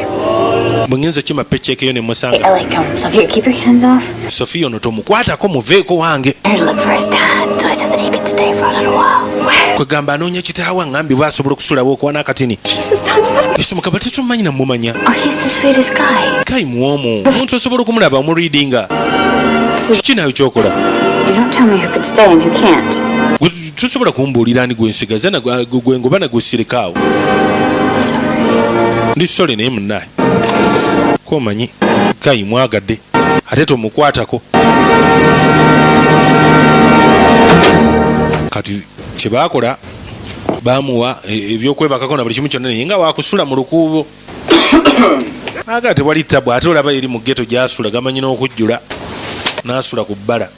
Bwe ngenza okima paycheck eyo ne musanga. I like him. Sophia, keep your hands off. Sophia ono tomukwatako muveeko wange. I had to look for his dad, so I said that he could stay for a little while. Where? Kwe gamba anoonya kitaawe angambibwa asobola okusulawo okuba n'akatini. Jesus, Tommy, what a... Yesu mukama tetumumanyi namumanya. Oh, he's the sweetest guy. Guy muwomu. Omuntu osobola okumulaba omureadinga. Kiki nayo kyokola? You don't tell me who could stay and who can't. Tosobola kumbuulira ani gwe nsigaza gwe ngoba nagwe sirikaawo. Ndi sole naye munnaye. Komanyi Guy mwagadde ate tomukwatako. Kati kyebakola bamuwa ebyokwebakako na buli kimu kyonna naye nga waakusula mu lukuubo. Aga tewali ttabu ate olaba eri mu ggeto gy'asula gamanyi n'okujjula n'asula ku bbala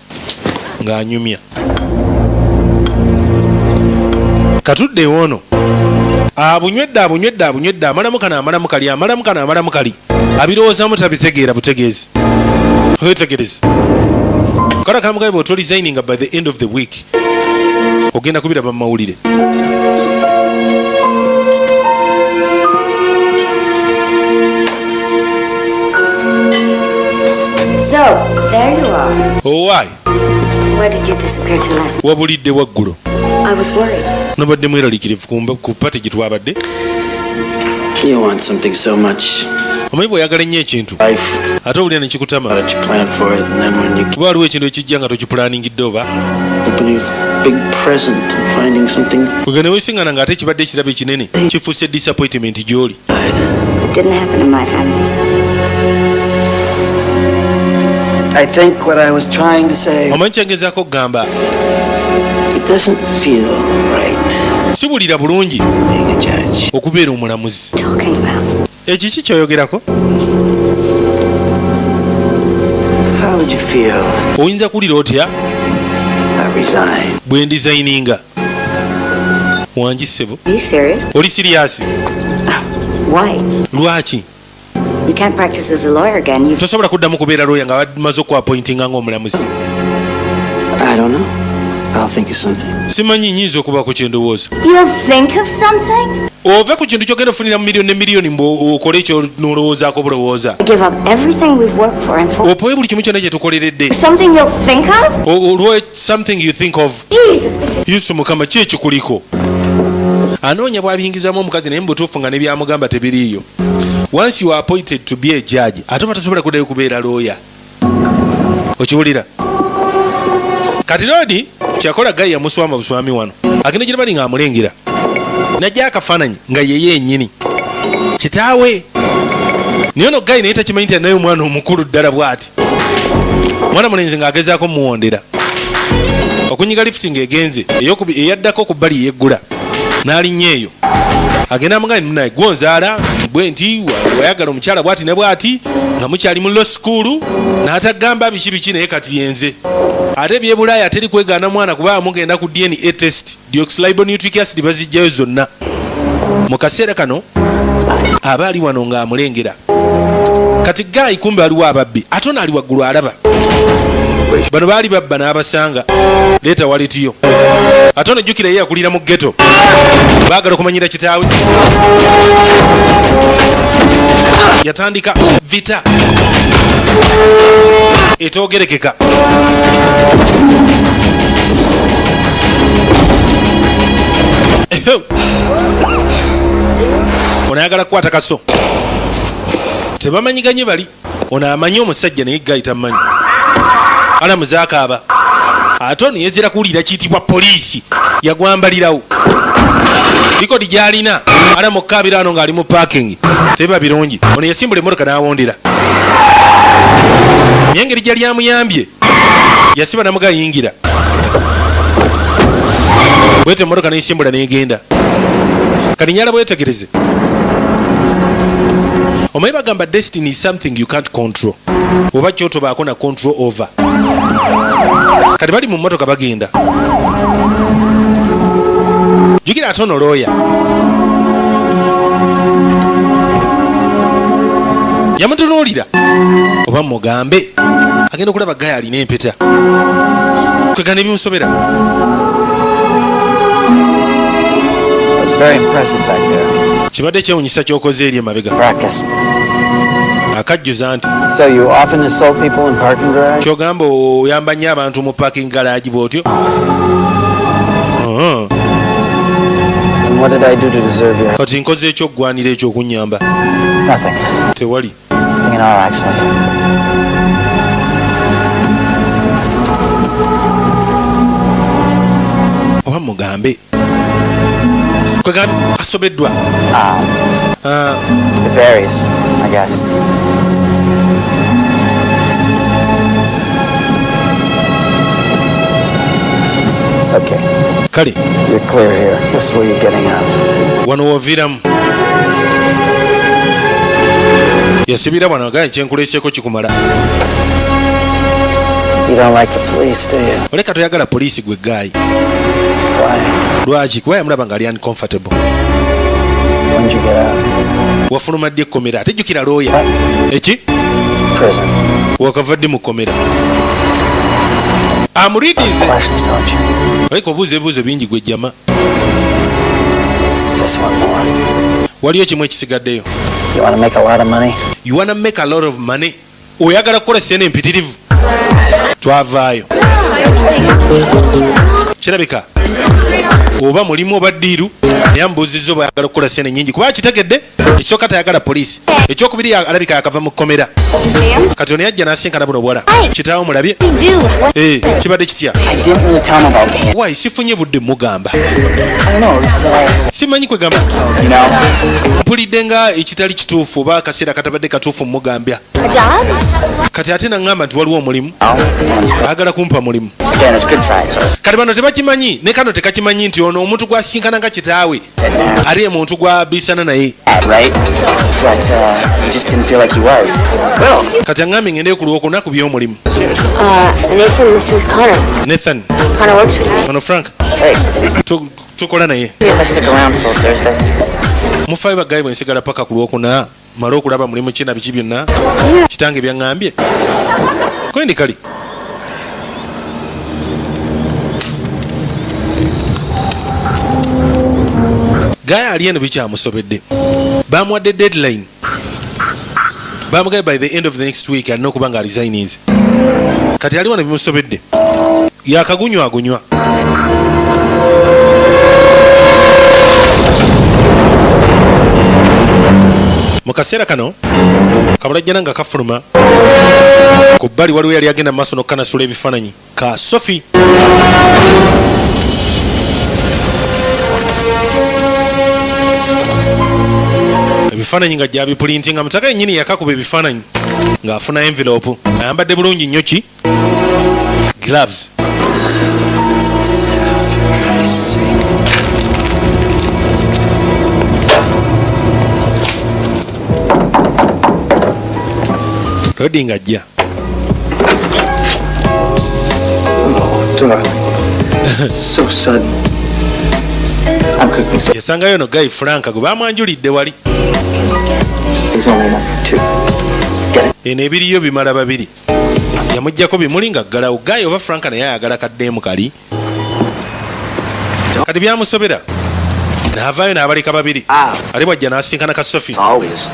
ng'anyumya. Katudde ono abunywedde amalamu kali abirowoozamu tabitegeera butegeezi. Wetegereze kala kamugabe bw'otoli designinga by the end of the week ogenda kubiraba mu mawulire. So, there you are. Oh, why? Where did you disappear to last? Wabulidde waggulu. I was worried. Nobadde mweraliikirivu ku pate gye twabadde. You want something so much. Omanyi bw'oyagala ennyo ekintu ate owulira ne kikutama. Kuba waliwo ekintu ekijja nga tokipulaaningidde oba kwega ne weesiŋŋana ng'ate ekibadde ekirabo ekinene kifuuse disappointment gy'oli. It didn't happen in my family. I think what I was trying to say. Omanyi kyengezaako okugamba. It doesn't feel right. Siwulira bulungi being a judge. Okubeera omulamuzi. Talking about. Ekiki kyoyogerako? How would you feel? Oyinza kuwulira otya? I resign. Bwe ndizayininga. Wangi ssebo. Are you serious? Oli siriasi? Why? Lwaki? You can't practice as a lawyer again. Tosobola kuddamu kubeera lawyer nga bamaze okuappointinga ng'omulamuzi. I don't know. I'll think of something. Simanyi nyinza okubaako kye ndowooza. You'll think of something? Ove ku kintu kyogenda ofunira mu miliyoni ne miliyoni okole ekyo n'olowoozaako bulowooza. Give up everything we've worked for and for. Opoye buli kimu kyonna kye tukoleredde. Something you'll think of? Olwo something you think of. Jesus. Yesu mukama ki ekikuliko? Anoonya bw'abiyingizamu omukazi naye mu butuufu nga ne byamugamba tebiriiyo. Once you are appointed to be a judge, ate batasobola kuddayo kubeera lawyer. Okiwulira? Kati Lodi kyakola Guy yamuswama buswami wano. Agenda gye bali ng'amulengera. Najja akafaananyi nga ye yennyini. Kitaawe. Naye ono Guy naye takimanyi nti naye omwana omukulu ddala bw'ati. Mwana mulenzi ng'agezaako muwondera. Okunyiga lifting egenze eyaddako ku bbali yeggula. N'alinnya eyo. Agenda amugamba naye gwonzaala bwe nti wayagala omukyala bw'ati ne bw'ati nga mukyali mu law school n'atagamba biki naye kati yenze. Ate ebyebulaaya teri kwegaana mwana kuba mugenda ku DNA test deoxyribonucleic acid bazijjayo zonna. Mu kaseera kano aba ali wano ng'amulengera. Kati Guy kumbe aliwo ababbi ate ono ali waggulu alaba. Bano baali babba n'abasanga leeta walitiyo. Ate ono jjukira ye akulira mu ghetto. Baagala okumanyira kitaawe. Yatandika vita etoogerekeka. Ono ayagala kukwata kaso. Tebamanyiganye bali. Ono amanyi omusajja naye Guy tamanyi. Ala muzaakaaba. Ate ono yezera kuwulira kiyitibwa poliisi. Yagwambalirawo. Likodi gy'alina ala mukaabira ano ng'ali mu parking. Teba birungi. Ono yasimbula emmotoka n'awondera. Naye engeri gyali amuyambye yasiba namuga yingira. Bwete emmotoka n'esimbula n'egenda. Kalinyala bwetegereze. Omanyi bagamba destiny is something you can't control. Oba kyotobaako na control over. Kati bali mu mmotoka bagenda. Jukira ate ono lawyer. Yamutunuulira oba mugambe agenda okulaba gaya alina empeta kwegana ebimusobera. Very impressive back there. Kibadde kyewunyisa ky'okoze eri emabega. Practice. Akajjuza nti. So you often assault people in parking garage? Kyogamba oyamba nnyo abantu mu parking garage bw'otyo. And what did I do to deserve your... Kati nkoze ekyoggwanira ekyokunnyamba. Nothing. Tewali. Nothing at all, actually. Oba mugambe. Kwegambye asobeddwa. It varies, I guess. Okay. Kale. You're clear here. This is where you're getting out. Wano wooviiramu. Yasibira wano agaye kyenkuleeseeko kikumala. You don't like the police, do you? Oleka toyagala poliisi gwe gaayi. Why? Lwaki? Kuba yamulaba ng'ali uncomfortable. When did you get out? Wafuluma ddi ekkomera ate jjukira looya. Eki? Prison. Wakava ddi mu kkomera. Amuliidinze. Questions, don't you? Oleka obuuza ebibuuzo bingi gwe jjama. Just one more. Waliyo kimu ekisigaddeyo. You want to make a lot of money? You wanna make a lot of money? Oyagala kukola ssente empitirivu. Twavaayo. Kirabika oba mulimu oba ddiiru naye amubuuzizza oba ayagala okukola ssente nnyingi kuba kitegedde ekisooka tayagala poliisi, ekyokubiri alabika yakava mu kkomera. Kati ono yajja n'asinkana buno bwala kitaawo mulabye kibadde kitya. Wayi sifunye budde mugamba simanyi kwegamba mpulidde nga ekitali kituufu oba akaseera katabadde katuufu mumugambya kati ate naŋŋamba nti waliwo omulimu ayagala kumpa mulimu. Kati bano tebakimanyi ne Kano tekakimanyi nti ono omuntu gwasinkana nga kitaawe ali omuntu gwabisana naye. Kati aŋŋambye ngende ku lwokuna ku by'omulimu. Nathan, this is Connor. Nathan. Connor works with me. Ono Frank. Hey. Tukola naye. If I stick around till Thursday. Mufaayo baggayi bwe nsigala paka ku lwokuna mala okulaba mulimu ki na biki byonna kitange byaŋŋambye kondi kali. Gaya ali eno bikyamusobedde bamuwadde deadline bamugaye by the end of the next week alina okuba nga resigninze kati ali wano bimusobedde yakagunywagunywa. Mu kaseera kano kabulajjana nga kafuluma ku bbali waliwo yali agenda mu maaso n'okukanasula ebifaananyi ka Sophie. Ebifaananyi nga gyabipulintinga mutaka yennyini yakakuba ebifaananyi ng'afuna envelope ayambadde bulungi nnyo ki gloves. Rodi ng'ajja. So sudden. I'm cooking some. Yasangayo no Guy Frank gwe bamwanjulidde wali. There's only enough for two. Get it? Eno ebiriyo bimala babiri. Yamuggyako bimuli nga ggalawo Guy oba Frank naye ayagala kaddeemu kali. Kati byamusobera. N'avaayo n'abaleka babiri. Ali bwajja n'asinkana ka Sophie. Always.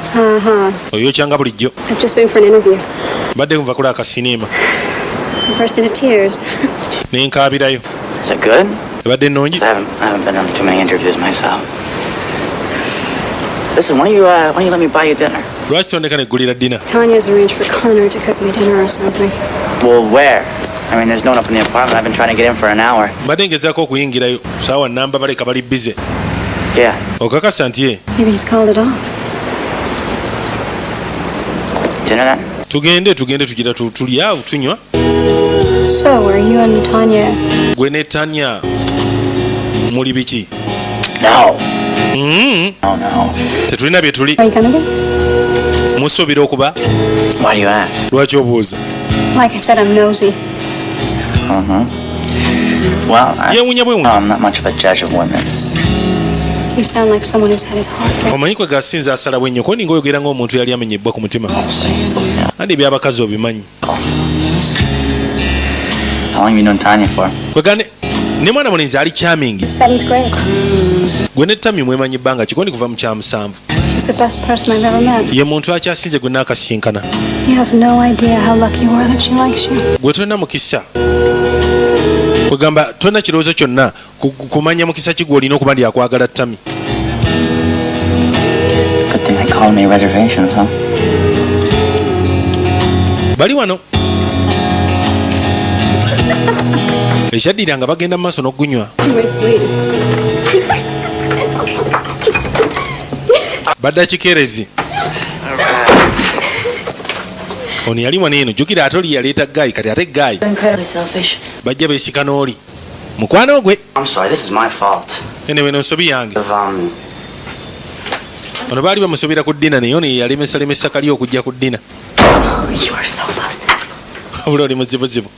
Oyo kyanga bulijjo. I've just been for an interview. Mbadde nva kulaba akasineema. I burst into tears. Ne nkaabirayo. Is it good? Ebadde nnungi. I haven't been on too many interviews myself. Listen, why don't you let me buy you dinner? Lwaki tondeka neggulira ddina? Tanya's arranged for Connor to cook me dinner or something. Well, where? I mean, there's no one up in the apartment. I've been trying to get in for an hour. Mbadde ngezaako okuyingirayo saawa namba baleka bali bize. Yeah. Okakasa nti ye. Maybe he's called it off. Dinner then? Tugende tugira tuli awo tunywa. So, are you and Tanya? Gwe ne Tanya muli biki? No. No. Tetulina bye tuli. Are you gonna be? Musuubira okuba? Why do you ask? Lwaki obuuza? Like I said, I'm nosy. Well, Yeewuunya bwewuunya. I'm not much of a judge of women's. You sound like someone who's had his heart broken. Omanyi kwe gasinza asalawo ennyo ko ninga oyogera ng'omuntu yali amenyebbwa ku mutima. andi byabakazi obimanyi. How long have you known Tanya for? Kwegane ne mwana mulenzi ali charming. 7th grade. Gwe ne Tammy mwemanyi bbanga kikondi kuva mu kya 7. She's the best person I've ever met. Ye muntu akyasinze gwe nakasinkana. You have no idea how lucky you are that she likes you. Gwe tolina mukisa. Kwegamba tolina kirowoozo kyonna kumanya mukisa ki gw'olina okuba ndi akwagala Tammy. It's a good thing they called me reservations, huh? Bali wano. Ekyaddiranga bagenda mu maaso n'ogunywa. Badda kikerezi. Ono yali wano eno jjukira ate oli yaleeta Guy kati ate Guy. Incredibly selfish. Bajja beesika n'oli. Mukwano gwe. I'm sorry, this is my fault. Ene weno nsobi yange. Of, Ono baali bamusobera ku ddina naye ono yalemesa kali okujja ku ddina. You are so busted. Obula oli muzibuzibu.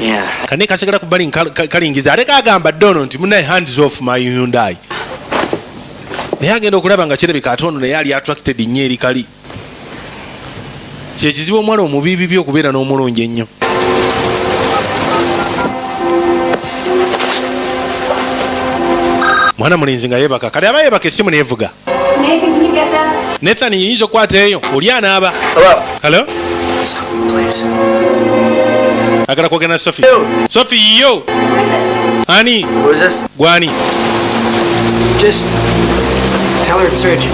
Yeah. Kane kasigala ku bali kalingiza ate kagamba Dono nti munaye hands off my Hyundai. Naye agenda okulaba nga kirabika ate ono naye ali attracted nnyo eri kali. Kyekizibu omuwala omubiibi okubeera n'omulungi ennyo. Mwana mulenzi nga yeebaka kale aba yeebaka essimu neevuga. Nathan, can you get that? Nathan yinza okwata eyo oli anaaba. Hello? Please. Agala kwogera na Sophie. Sophie yo. Who is it? Ani? Who is this? Gwani. Just tell her it's urgent.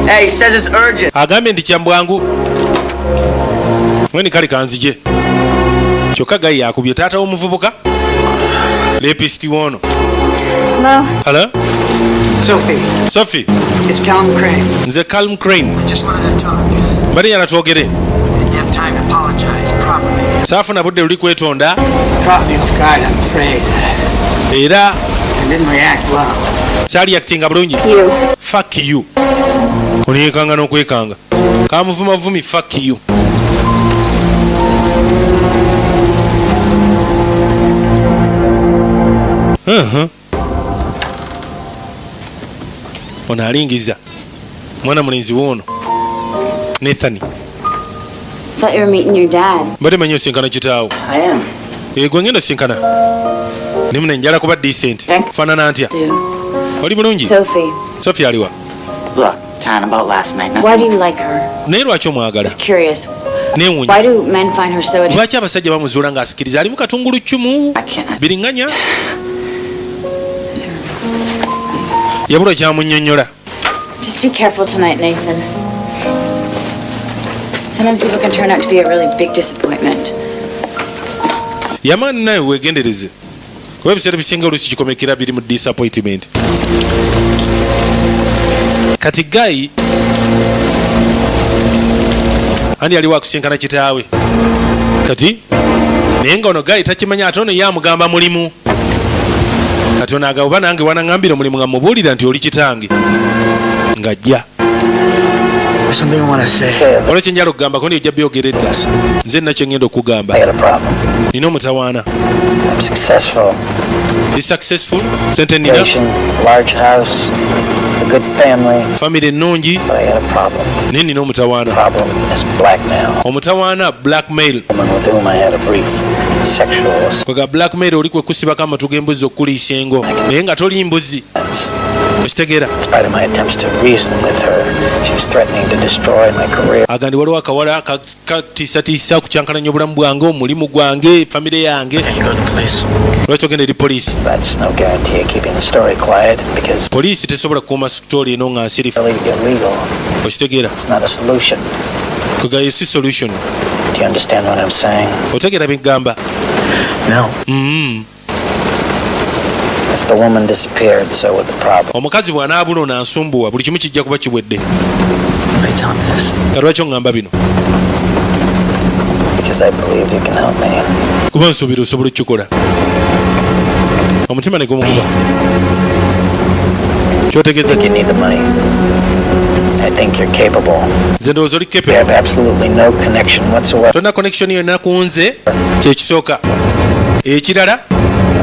Hey, he says it's urgent. Agambye nti kyambwangu. Mweni kali kanzije. Kyokka Guy yakubye taata w'omuvubuka. Lepisti wono. Hello? Hello? Sophie, Sophie. it's Callum Crane. Nze Calm Crane. I just wanted to talk. Mbali yana twogere. Didn't have time to apologize properly. Saafuna budde luli kwetonda. Caught me off guard, I'm afraid. Era I didn't react well. kyali yakitinga bulungi. You. Fuck you. Oniyekanga n'okwekanga. Kamuvumavumi fuck you. Ono alingiza. Mwana mulenzi woono. Nathan. Thought you were meeting your dad. Mbadde manyi osinkana kitaawo. I am. Gwe ngenda osinkana. Ne mune njala kuba decent. Faanana ntya? Oli bulungi? Sophie, Sophie aliwa? Look, Tan, about last night. why do you like her? Naye lwaki omwagala? Just curious. Neewuunya. Why do men find her so attractive? Lwaki abasajja bamuzuula ng'asikiriza alimu katungulu ccumu? I can't. Biriŋŋanya? Yabula kyamunnyonnyola. Just be careful tonight, Nathan. Sometimes people can turn out to be a really big disappointment. Yamaani naye weegendereze. Kuba ebiseera bisinga oluusi kikomekera biri mu disappointment. Kati Guy andi aliwo akusinkana kitaawe. Kati naye nga ono Guy takimanya ate ono ye amugamba mulimu. Kati ono agamba oba nange wanaŋŋambira omulimu nga mubuulira nti oli kitange. Ng'ajja. There's something I want to say. Olwo kye njala okugambako naye ojja byogera edda. Nze nina kye ŋŋenda okugamba. I got a problem. Nina omutawaana. I'm successful. Be successful. Sente nina. Education, large house, a good family. Family ennungi. But I got a problem. Naye nina omutawaana. Problem is blackmail. Omutawaana blackmail. Woman with whom I had a brief sexual Kwega blackmail oli kwe kusibako amatu g'embuzi okuliisa engo. Naye nga toli mbuzi. offense. Okitegeera. In spite of my attempts to reason with her, she's threatening to destroy my career. Agandi waliwo akawala katiisatiisa kukyankana nnyo obulamu bwange, omulimu gwange, famire yange. Can you go to the police? Lwaki ogenda eri poliisi? That's no guarantee of keeping the story quiet because Poliisi tesobola kukuuma sitooli eno nga nsirifu. really illegal. Okitegeera. It's not a solution. Kwega yo si solution. Do you understand what I'm saying? Otegeera bye ggamba? No. If the woman disappeared, so would the problem. Omukazi bw'anaabula ono ansumbuwa buli kimu kijja kuba kiwedde. Why are you telling me this? Nga lwaki oŋŋamba bino? Because I believe you can help me. Kuba nsuubira osobola okukikola. Omutima ne gumukuba. Kyotegeeza You ki? need the money. I think you're capable. Nze ndowooza oli We kepe. have absolutely no connection whatsoever. Tolina connection yonna ku nze, kyekisooka. Ekirala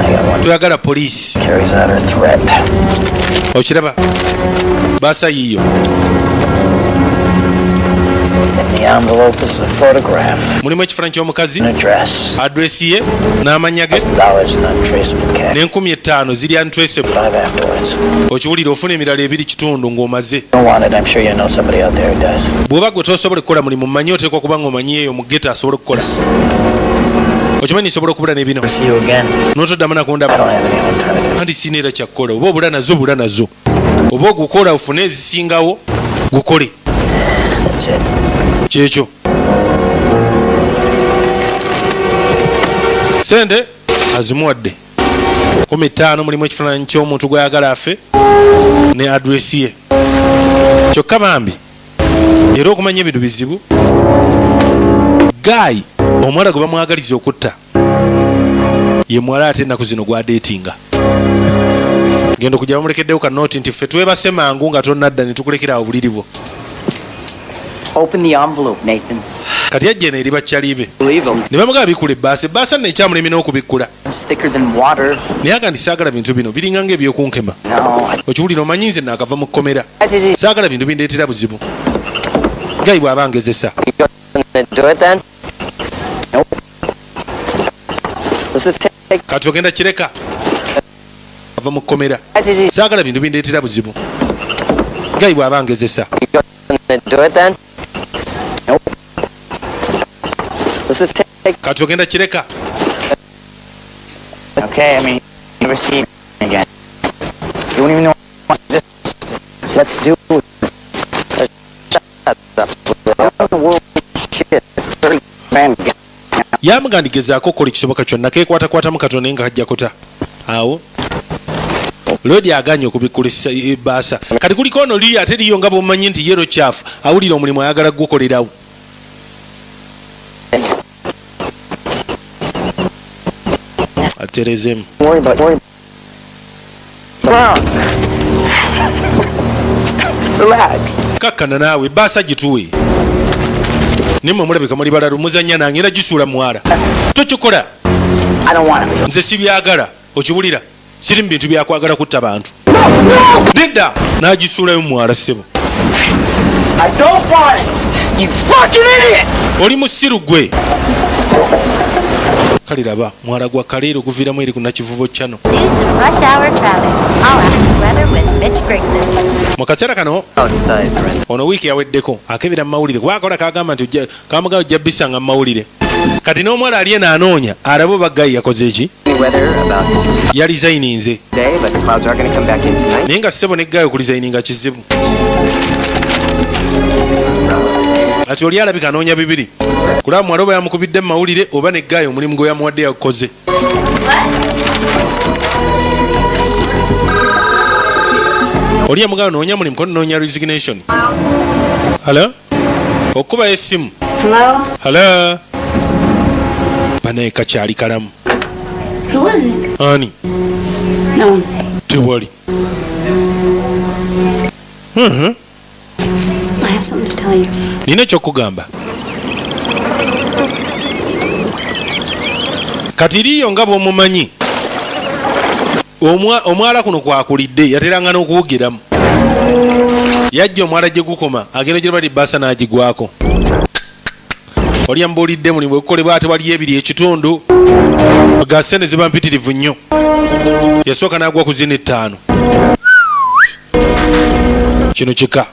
I got one toyagala poliisi. carries out her threat. Okiraba? Baasa yiiyo. In the envelope is a photograph, mulimu ekifaananyi ky'omukazi, an address, adresi ye n'amannya ge, $1,000 in untraceable cash. n$5,000 ziri untraceable. 5 afterwards. Okiwulira ofuna emirala 2 ng'omaze. Don't want it. I'm sure you know somebody out there who does. bw'oba gwe tosobola okukola mulimu mmanyi oteekwa kuba ng'omanyi eyo mu geta asobola okukola. Okimanyi nsobola okubula ne bino. See you again. N'otoddamu I don't nakundaba. have any alternative. Andi sina era kyakkola. Oba obula nazo bula nazo. Oba ogukola ofune ezisingawo gukole. That's it. Kyekyo. Sente azimuwadde 15 mulimu ekifaananyi ky'omuntu gw'ayagala afe ne adresi ye. Kyokka bambi era okumanya ebintu bizibu. Guy omuwala gwe bamwagaliza okutta ye muwala ate ennaku zino gwadeetinga. Genda okujja bamulekeddewo ka nooti nti ffe twebase mangu nga tonnadda ne tukulekera awo buliri bwo. Open the envelope, Nathan. Kati yajja eno eri bakyalibe Believe him. ne bamugaba bikkula ebbaasa. Ebbaasa nno ekyamulemi n'okubikkula It's thicker than water. naye agandi saagala bintu bino biringa ng'ebyokunkema. No. Okiwulira omanyi nze naakava mu kkomera. I did it. Saagala bintu bindeetera buzibu. Gayi bw'aba angezesa. You gonna do it then? Nope. Does it take? Kati ogenda kireka ava mu kkomera. I did it. Saagala bintu bindeetera buzibu. Gayi bw'aba angezesa. You gonna do it then? Nope. Does it take? Kati ogenda kireka. Okay, I mean, never see it again. You won't even know what's this. Let's do it. Shut up. What in the world? Shit. 30 grand. Yamugandi gezaako okukola ekisoboka kyonna keekwatakwatamu katono naye nga kajja kuta. Awo Lodi aganye okubikulisa ebbaasa. Kati kuliko ono liri ate liyo nga bw'omanyi nti yero kyafu awulira omulimu ayagala gukolerawo. Aterezemu. Worry about. Relax. Kakkana naawe ebbaasa gituwe. Nimwe mulabika muli balala muzannya nange era gisuula muwala. Tokikola. I don't want to. Nze sibyagala. Okiwulira? Siri mu bintu byakwagala kutta bantu. Nedda n'agisuulayo muwala ssebo. I don't want it. You fucking idiot. Oli musiru gwe. Kaliraba mwala gwa kaleero guviiramu eri ku Nakivubo Channel. News and rush hour traffic. All after weather with Mitch Grigson. Mu kaseera kano Outside, Brent. ono wiiki yaweddeko akebera mu mawulire gwakola kagamba nti kamugaba ojja bisanga mu mawulire. Kati n'omuwala ali eno anoonya alabo baggayi yakoze eki. Weather about 60 Yalizayininze today, but the clouds are going to come back in tonight. naye nga ssebo ne ggayi okulizayininga kizibu. Kati oli alabika anoonya bibiri. Kulaba muwala oba yamukubidde mu mawulire oba ne ggayi omulimu gwe yamuwadde yagukoze. Oli yamugaba noonya mulimu ko noonya resignation. Hello? Okubayo essimu. Hello? Hello? Banaye kakyali kalamu. Who is it? Ani? No one. Tewali. I have something to tell you. Nina ekyokugamba. Kati liyo nga bw'omumanyi omwala kuno kwakulidde yateranga n'okuwugiramu. Yajja omwala gye gukoma agenda gye bali bbaasa n'agigwako. Oli yambuulidde mulimu bwe gukolebwa ate waliyo ebiri ekitundu ga ssente ziba mpitirivu nnyo. Yasooka n'agwa ku zino 5. Kino kika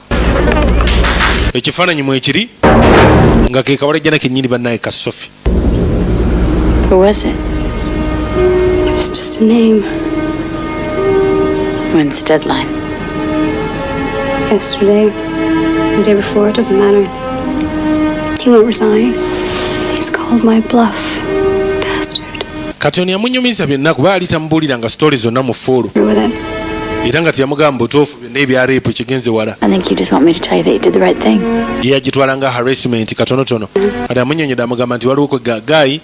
ekifaananyi mwekiri nga ke kabalajjana kennyini bannaye Kasufu. Who was it? It's just a name. When's the deadline? Yesterday, the day before, it doesn't matter. He won't resign. He's called my bluff. Bastard. Kati ono yamunyumiza byonna kuba ali tamubuulira nga sitooli zonna mu fuulu With it. era nga teyamugamba butuufu byonna ebya reepu kigenze wala. I think you just want me to tell you that you did the right thing. Ye yagitwala nga harassment katonotono. Kati amunyonyodde amugamba nti waliwo kwegagayi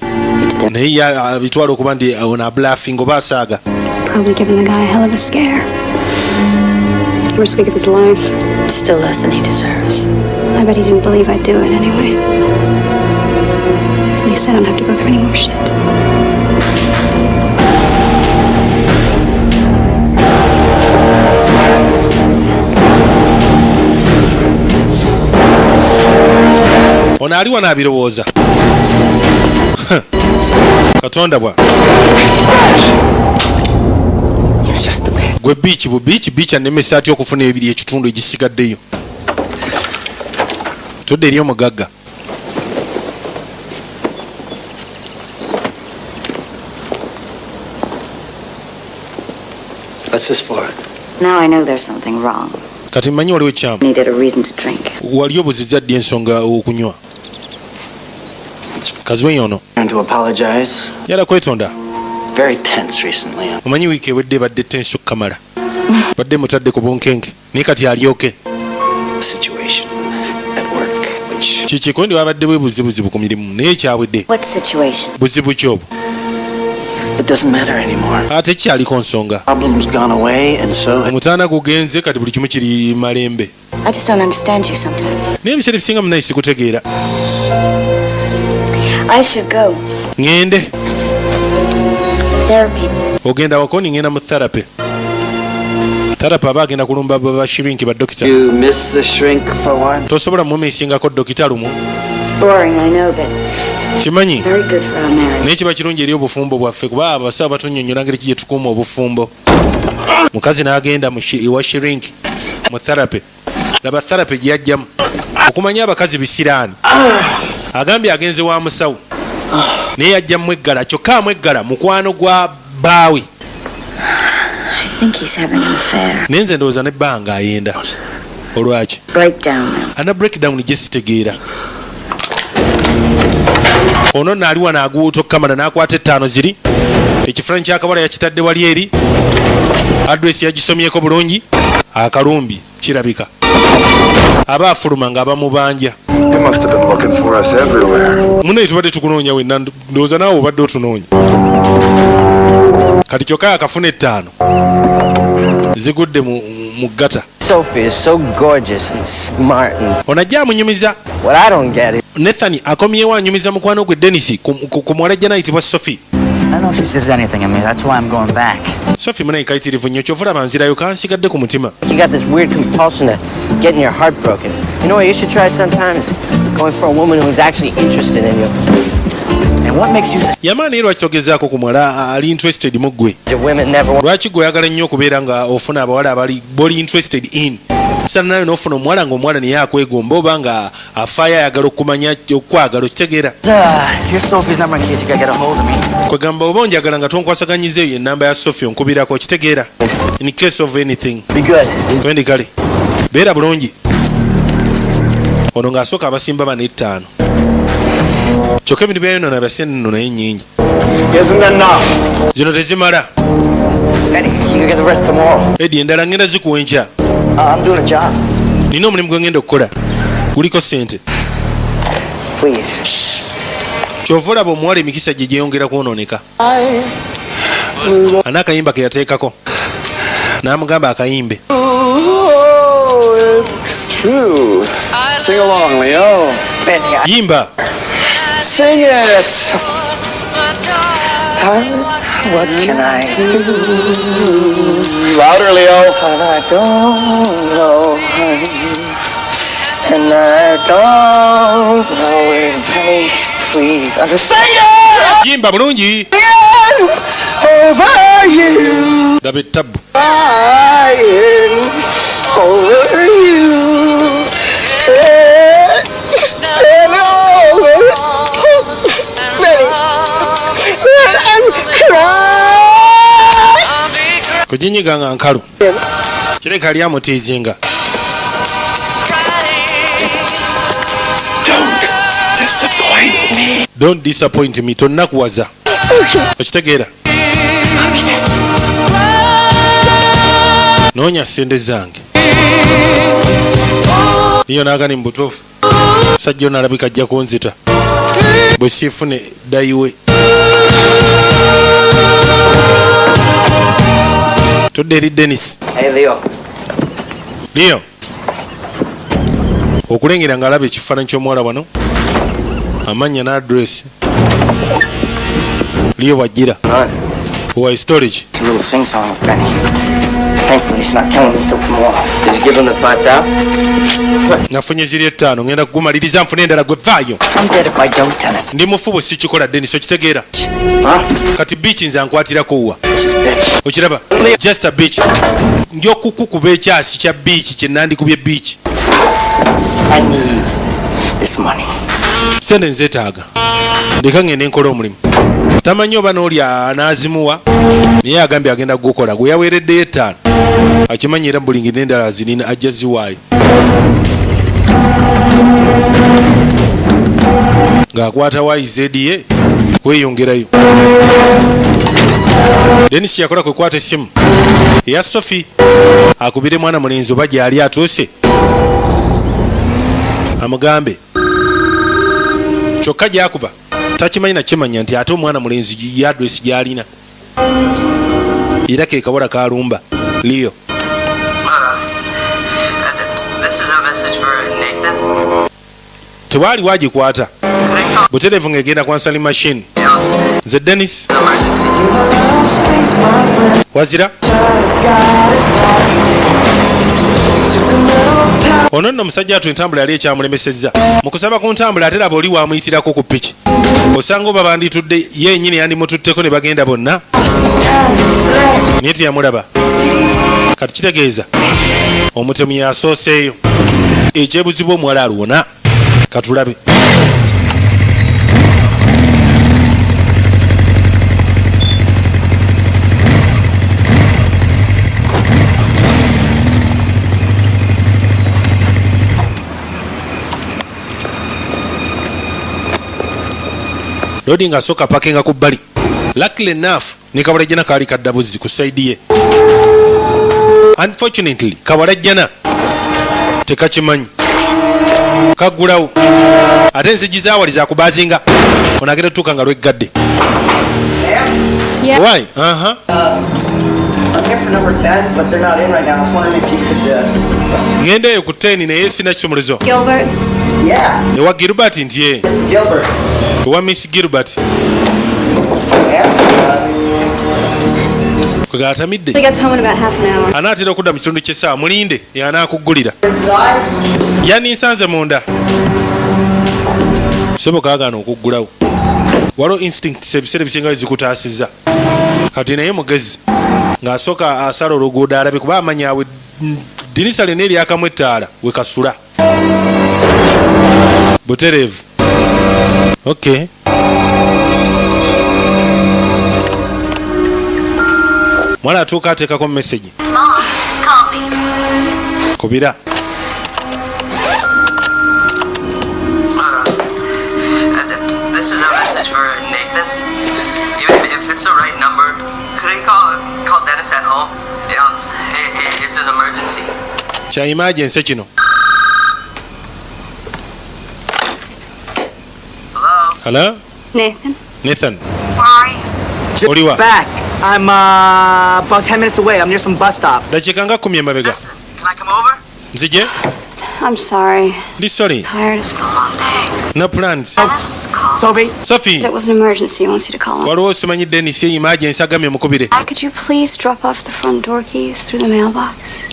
naye abitwala okuba nti ono abluffing oba asaaga. Probably given the guy a hell of a scare. Worst week of his life. Still less than he deserves. I bet he didn't believe I'd do it anyway. At least I don't have to go through any more shit. ono ali wano abirowooza. Katonda bwa gwe biici anemesa atya okufuna ebiri ekitundu egisigaddeyo. Tudde eri omugagga. What's this for? Now I know there's something wrong. Kati mmanyi waliwo ekyamu. Needed a reason to drink. Wali obuzizza ddi ensonga okunywa. Kaziwe yono. And to apologize. Yala kwetonda. Very tense recently. Omanyi wiiki ewedde badde tensi okukamala. Badde mutadde ku bunkenke. Naye kati alyoke. Situation at work, which... Kiki kwendi wabadde bwe buzibuzibu ku mirimu naye kyawedde. What situation? Buzibu ki obwo? It doesn't matter anymore. Ate kyaliko nsonga. Problem's gone away and so... Omutaana gugenze kati buli kimu kiri malembe. I just don't understand you sometimes. Naye ebiseera ebisinga munayi sikutegeera. I should go. Ngende. Therapy. Ogenda wakoni ngenda mu therapy. Therapy aba agenda kulumba bashirinki ba dokita. You miss the shrink for one? Tosobola mumesingako dokita lumu. It's boring, I know, but... Kimanyi. Very good for our marriage. Naye kiba kirungi eri obufumbo bwaffe kuba abasawo batunnyonnyola ngeri gye tukuuma obufumbo. Mukazi n'agenda ewa shirinki mu therapy. Laba therapy gye yajjamu. Okumanya abakazi bisiraani. Agambye agenze wa musawo. Naye yajjamu eggala kyokka amweggala mukwano gwa bbaawe. I think he's having an affair. Naye nze ndowooza n'ebbanga ayenda. Olwaki? Breakdown. Ana breakdown gye sitegeera. Ono naali wano aguuta okukamala n'akwata ettaano ziri. Ekifaananyi ky'akabala yakitadde wali eri. Adresi yagisomyeko bulungi. Akalumbi kirabika. Aba afuluma nga abamubanja. Munaye tubadde tukunoonya wenna ndowooza naawe obadde otunoonya. Kati kyokka akafuna ettaano. Zigudde mu ggata. Sophie is so gorgeous and smart and... Onajja amunyumiza. What I don't get it. Nathan akomyewo anyumiza mukwano gwe Dennis ku muwala ajja n'ayitibwa Sophie. I don't know if she says anything of me. That's why I'm going back. Sophie munayi kayitirivu nnyo kyovulaba nzirayo kansigadde ku mutima. You got this weird compulsion to getting your heart broken. You know what you should try sometimes? Going for a woman who's actually interested in you. And what makes you... Yamaani era lwaki togezaako ku muwala ali interested mu ggwe. Lwaki gwe oyagala nnyo okubeera nga ofuna abawala boli interested in. Sana nayo n'ofuna omuwala ng'omuwala naye akwegomba oba nga afaayo ayagala okumanya okwagala okitegeera. Here's Sophie's number in case you gotta get a hold of me. Kwegamba oba onjagala nga tonkwasaganyizza eyo ennamba ya Sophie onkubirako okitegeera. In case of anything. Be good. Twendi kale. Beera bulungi. Ono ng'asooka abasimba bano ettaano. Kyokka ebintu byayo nno nabasya nno naye nnyingi. Zino tezimala. Eddie endala ngenda zikuwa enkya. I'm doing a job. Nina omulimu gwe ngenda okukola. Guliko ssente. Please. Kyova olaba omuwala emikisa gye gyeyongera kwonooneka. Ana akayimba ke yateekako. N'amugamba akayimbe. It's true. Sing along, Leo. Yimba. Sing it. What can I do? Louder, Leo. I don't know, and I don't know it. Please understand. Yimba bulungi. Over you. Dabe tabu. Flying over you. And over. I'm crying. Kujinyiga nga nkalu. Kireka ali amutiizinga. Disappoint me. Don't disappoint me. Tonnakuwaza. Okitegeera. Noonya ssente zange. Niyo naagani mu butuufu. Sajja ono alabika ajja kunzita. Bwe siifune ddayiwe. Tudde eri Dennis. Hey, Leo. Leo. Okulengera ng'alaba ekifaananyi ky'omuwala wano. Amannya n'adresi. Leo wajjira. Owa storage. It's a little sing-song with Benny. Thankfully, he's not killing me till tomorrow. Did you give him the 5,000? nafunye ziri ettaano ngenda kugumaliriza nfune endala gwe vaayo. I'm dead if I don't, Dennis. Ndi mufu sikikola Dennis okitegeera. Kati beach nze ankwatirako wa. Okiraba? Just a beach. Njokukukuba ekyasi kya beach kye nandikubye beach. I need this money. Sente nzeetaaga. Ndeka ngende nkola omulimu. Tamanyi oba n'oli anaazimuwa naye agambye agenda kugukola gwe yaweereddeyo ettaano. Akimanyi era bulingi n'endala zirina ajja ziwaayo. Ng'akwata YZDA kweyongerayo. Dennis yakola kwe kwata essimu eya Sophie akubire mwana mulenzi oba gy'ali atuuse amugambe. Kyokka gy'akuba takimanyi nakimanya nti ate omwana mulenzi y'adresi gy'alina era ke kabola kalumba Leo. Tewaali wagikwata butereevu ng'egenda ku answering machine. Nze Dennis wazira ono nno musajja atu entambula yali ekyamulemesezza mu kusaba ku ntambula ate laba oli waamuyitirako ku piki osanga oba banditudde yennyini yandimututteko ne bagenda bonna naye teyamulaba. Kati kitegeeza omutemu yasooseeyo ekyebuzibu omuwala aluwona. Katulabe. Lodi ng'asooka pakinga ku bbali. Luckily enough ne Kabalajjana kaali kaddabuzi ku sayidi ye. Unfortunately Kabalajjana tekakimanyi kaggulawo ate enzigi zaawali zakubaazinga ono agenda tutuuka nga lweggadde. Why? I'm here for number 10, but they're not in right now. I was wondering if you could. Ngendeyo ku 10 naye sina kisumulizo. Gilbert? Yeah. Ewa Gilbert nti ye. Gilbert. Ewa Miss Gilbert. Kwega atamidde. He gets home in about half an hour. Anaatera okudda mu kitundu ky'essaawa mulinde y'anaakuggulira. Yanninsanze munda. Soboka agaana okuggulawo. Waliwo instinct ebiseera ebisinga zikutaasizza. Kati naye mugezi ng'asooka asala oluguudo alabe kuba amanya awe dirisa lyonna eryakamu ettaala we kasula. Butereevu. Okay. Mwala atuuka ateekako message. Kubira. This is a message for Nathan. If it's the right number, could he call Dennis at home? It's an emergency. Kya emergency kino. Hello? Nathan? Nathan. Where are you? Just Oliwa. back. I'm about 10 minutes away. I'm near some bus stop. Dakiika nga 10 emabega. Can I come over? Nzije? I'm sorry. Ndi sorry. Tired. It's been a long day. No plans. Dennis, call. Sophie? Sophie. It was an emergency. He wants you to call him. Waliwoosimanyi Dennis ye emergency agamye mukubire. Could you please drop off the front door keys through the mailbox?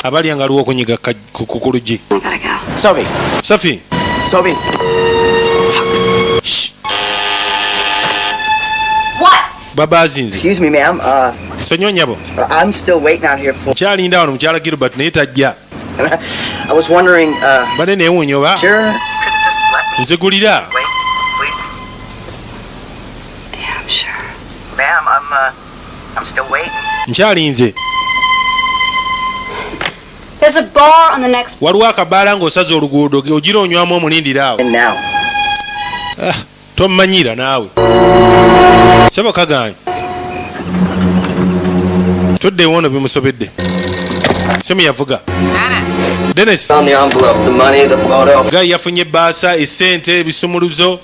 Abali nga aliwo okunyiga ku luggi. I gotta go. Sophie. Sophie. Sophie. What? Baba azinze. Excuse me, ma'am. Sonyiwa nyabo. I'm still waiting out here for. Kyalinda wano mukyala Gilbert naye tajja. I was wondering, Bade neewuunya oba sure? nzigulira. Wait, please. Yeah, I'm sure. Ma'am, I'm still waiting. Nkyalinze. There's a bar on the next. Waliwo akabaala ng'osaza oluguudo ogira onywamu omulindira awo. And now. Tommanyira naawe. Sebo kaganye. Tuddeewo ono bimusobedde. Semi yavuga. Dennis. On the envelope, the money, the photo. Guy yafunye baasa, essente, ebisumuluzo.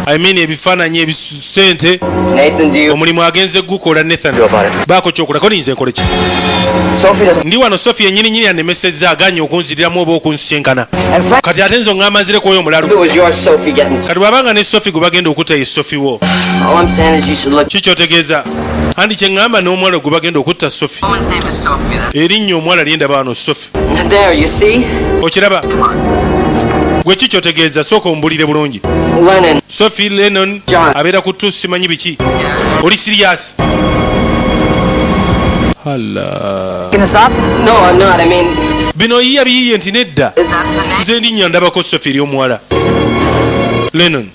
I mean ebifaananyi ebisente. Nathan, do you? Omulimu agenze gukola Nathan. Baako kyokulako ninze nkole ki? Sophie doesn't. Ndi wano Sophie yennyini anemesezza aganye okunziriramu oba okunsinkana. Kati ate nze oŋŋamba kwoyo omulalu. If it was your Sophie getting. Kati bw'abanga ne Sophie gwe bagenda okuta ye Sophie wo. All I'm saying is you should look. Kikyotegeeza andi kyeŋŋamba n'omuwala gwe bagenda okutta Sophie. Woman's name is Sophie. Erinnya omuwala lyendaba wano Sophie. There, you see? Okiraba? Gwe ki kyotegeeza sooka ombulire bulungi. Lennon. Sophie Lennon abeera ku ttu simanyi biki. Oli serious? Allah. No, I'm not. I mean... Bino yiya biyiye nti nedda. Nze erinnya ndabako Sophie ery'omuwala. Lennon.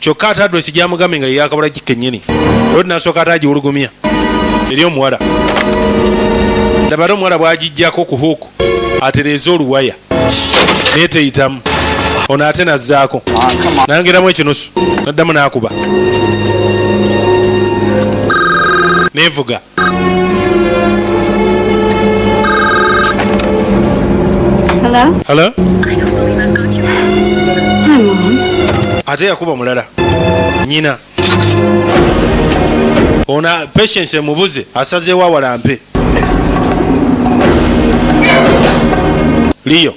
Kyokka ate adresi gyamugambe nga yeyakabula gikennyini. Lodi nasooka ate agiwulugumya. Ery'omuwala. Ndaba ate omuwala bw'agijjako ku huuku. Atereeza oluwaya. Naye teyitamu. Ono ate nazzaako. Nayongeramu ekinusu. Naddamu n'akuba. Neevuga. Hello? Hello? Hi, Mom. Ate yakuba mulala. Nnyina. Ona Patience emubuze asazeewo awalampe. Liyo.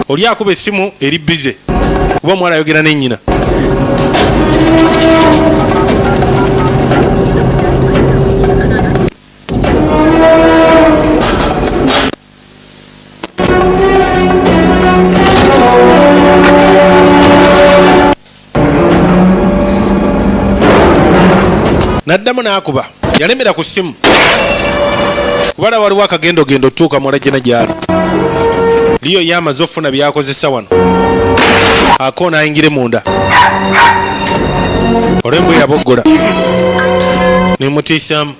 Oli akuba essimu eri bize. Kuba omwala ayogera ne nnyina. Naddamu n'akuba. Yalemera ku ssimu. Kubala waliwo akagendogendo tuuka mwala gyena gyali. Liyo yamaze ofuna byakozesa wano. Ako n'ayingire munda. Olw'embwa yaboggola. Nemutiisaamu.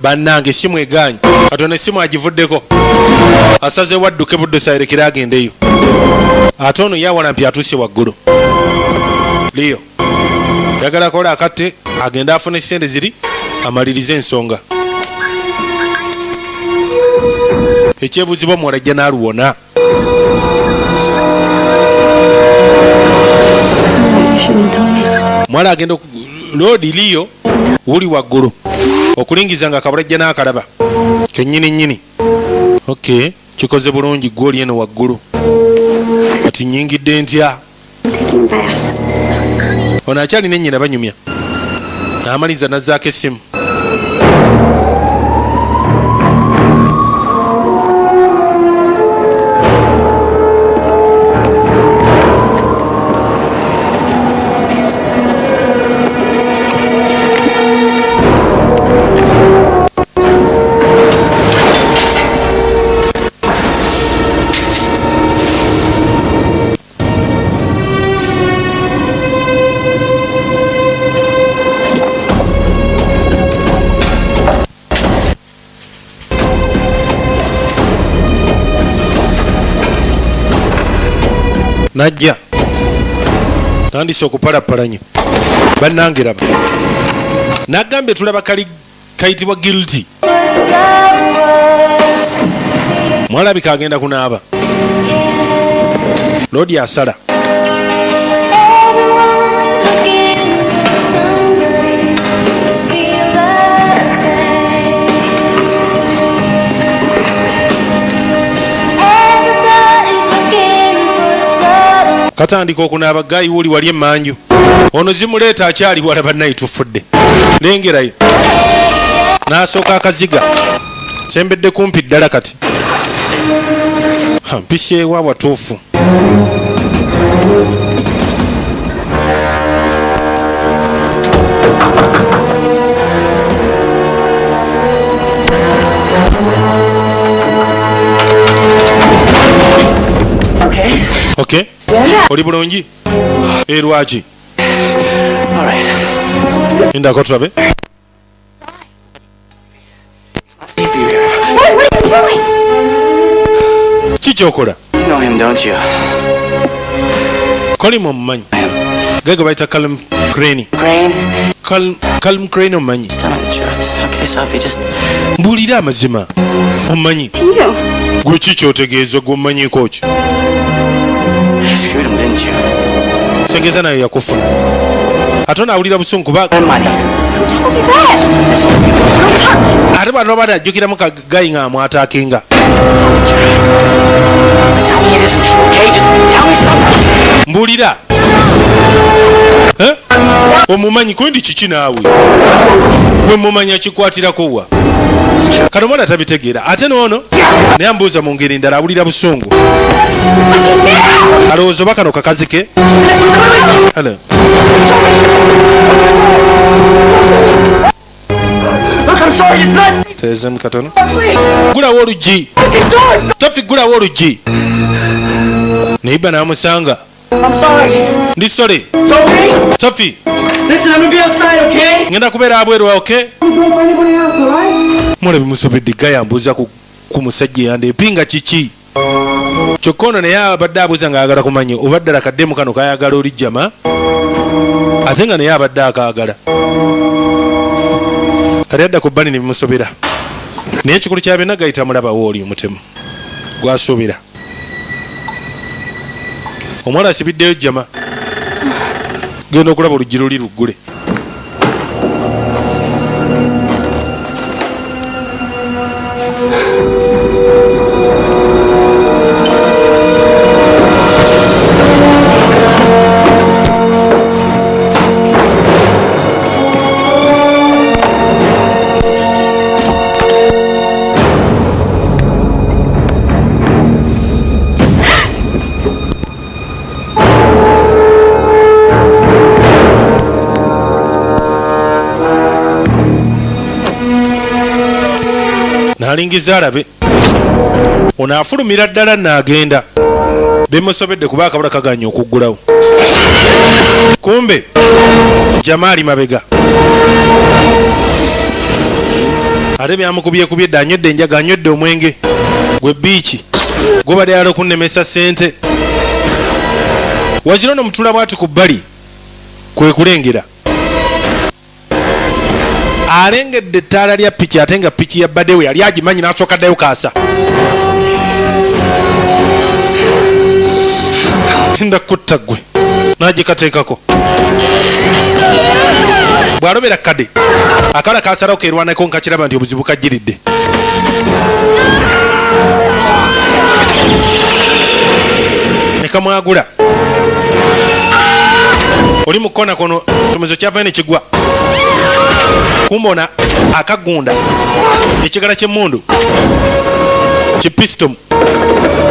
Bannange essimu egaanye. Katonda essimu agivuddeko. Asazeewo adduke buddusa ayerekere agendeyo. Ate ono yawalampi atuuse waggulu. Liyo. Yagala kola akatte agenda afune sente ziri amalirize ensonga. Ekyebuuzibwa muwala ajja n'aluwona. Mwala agenda loodi Liyo wuli waggulu okulingiza nga kabula ajja n'akalaba kennyini nnyini. Okay, kikoze bulungi gwe oli eno waggulu. Kati nnyingidde ntya? Ono akyalina ennyina banyumya. N'amaliza n'azzaako essimu. Najja nandise okupalapalanya bannange raba nagambye tulaba kayitibwa guilty. Mwalabika agenda kunaaba. Loodi asala. Katandika okunaaba gayi wuli wali emmanju. Ono zimuleeta akyali wala bannayi tufudde. Lengerayo. N'asooka akaziga. Sembedde kumpi ddala kati. Mpisheewa watuufu. Okay. Oli bulungi? Lwaki? Endako turabe. Kiki okola? You know him, don't you? Kolimu omumanyi. Gege bayita Calum Crane. Calum Crane omumanyi. Okay, Sophie, just... Mbuulira amazima. Omumanyi. Gwe kiki otegeeza gwe omumanyiko ki? You screwed him, didn't you? Sengeza nayo yakufuna. Ate onawulira busungu kuba... Ate bano bana ajjukiramu kagayi nga amwataakinga. Mbuulira. omumanyi kundi kiki naawe gwe mumanya kikwatirako wa kano mwana tabitegeera ate noono naye ambuuza mu ngeri ndala awulira busungu alowooza oba kano kakazi ke Hello. Tezemu katono gulawo oluggi Tofi gulawo oluggi neiba n'amusanga ndi sole Tofi ngenda kubeera abweru okay mwana bimusobedde gaya ambuuza ku musajja yandeepinga kiki kyokka ono naye abadde abuuza ng'ayagala kumanya oba ddala kaddemu kano kayagala oli jama ate nga naye abadde akaagala kali adda ku bbani ne bimusobera naye ekikulu kya byonna gayita mulabawo oli omutemu gwasuubira omuwala asibiddeyo jama genda okulaba oluggi luli luggule alingiza alabe ono afulumira ddala n'agenda bemusobedde kuba akabula kaganya okuggulawo kumbe jamaali mabega ate byamukubyekubye dda anywedde enjaga anywedde omwenge gwe biiki gubadde yala okunnemesa ssente wazira ono mutula bwati ku bbali kwe kulengera alengedde ettaala lya piki ate nga piki ya baddewe yali agimanyi n'asooka ddayo kaasa enda kutta ggwe n'agikateekako bw'alobera kade akala kaasalawo keerwanako nkakiraba nti obuzibu kajjiridde ne kamwagula oli mu kona kono somezo kyavayo ne kigwa kumbona akagunda ekigala ky'emmundu kipisto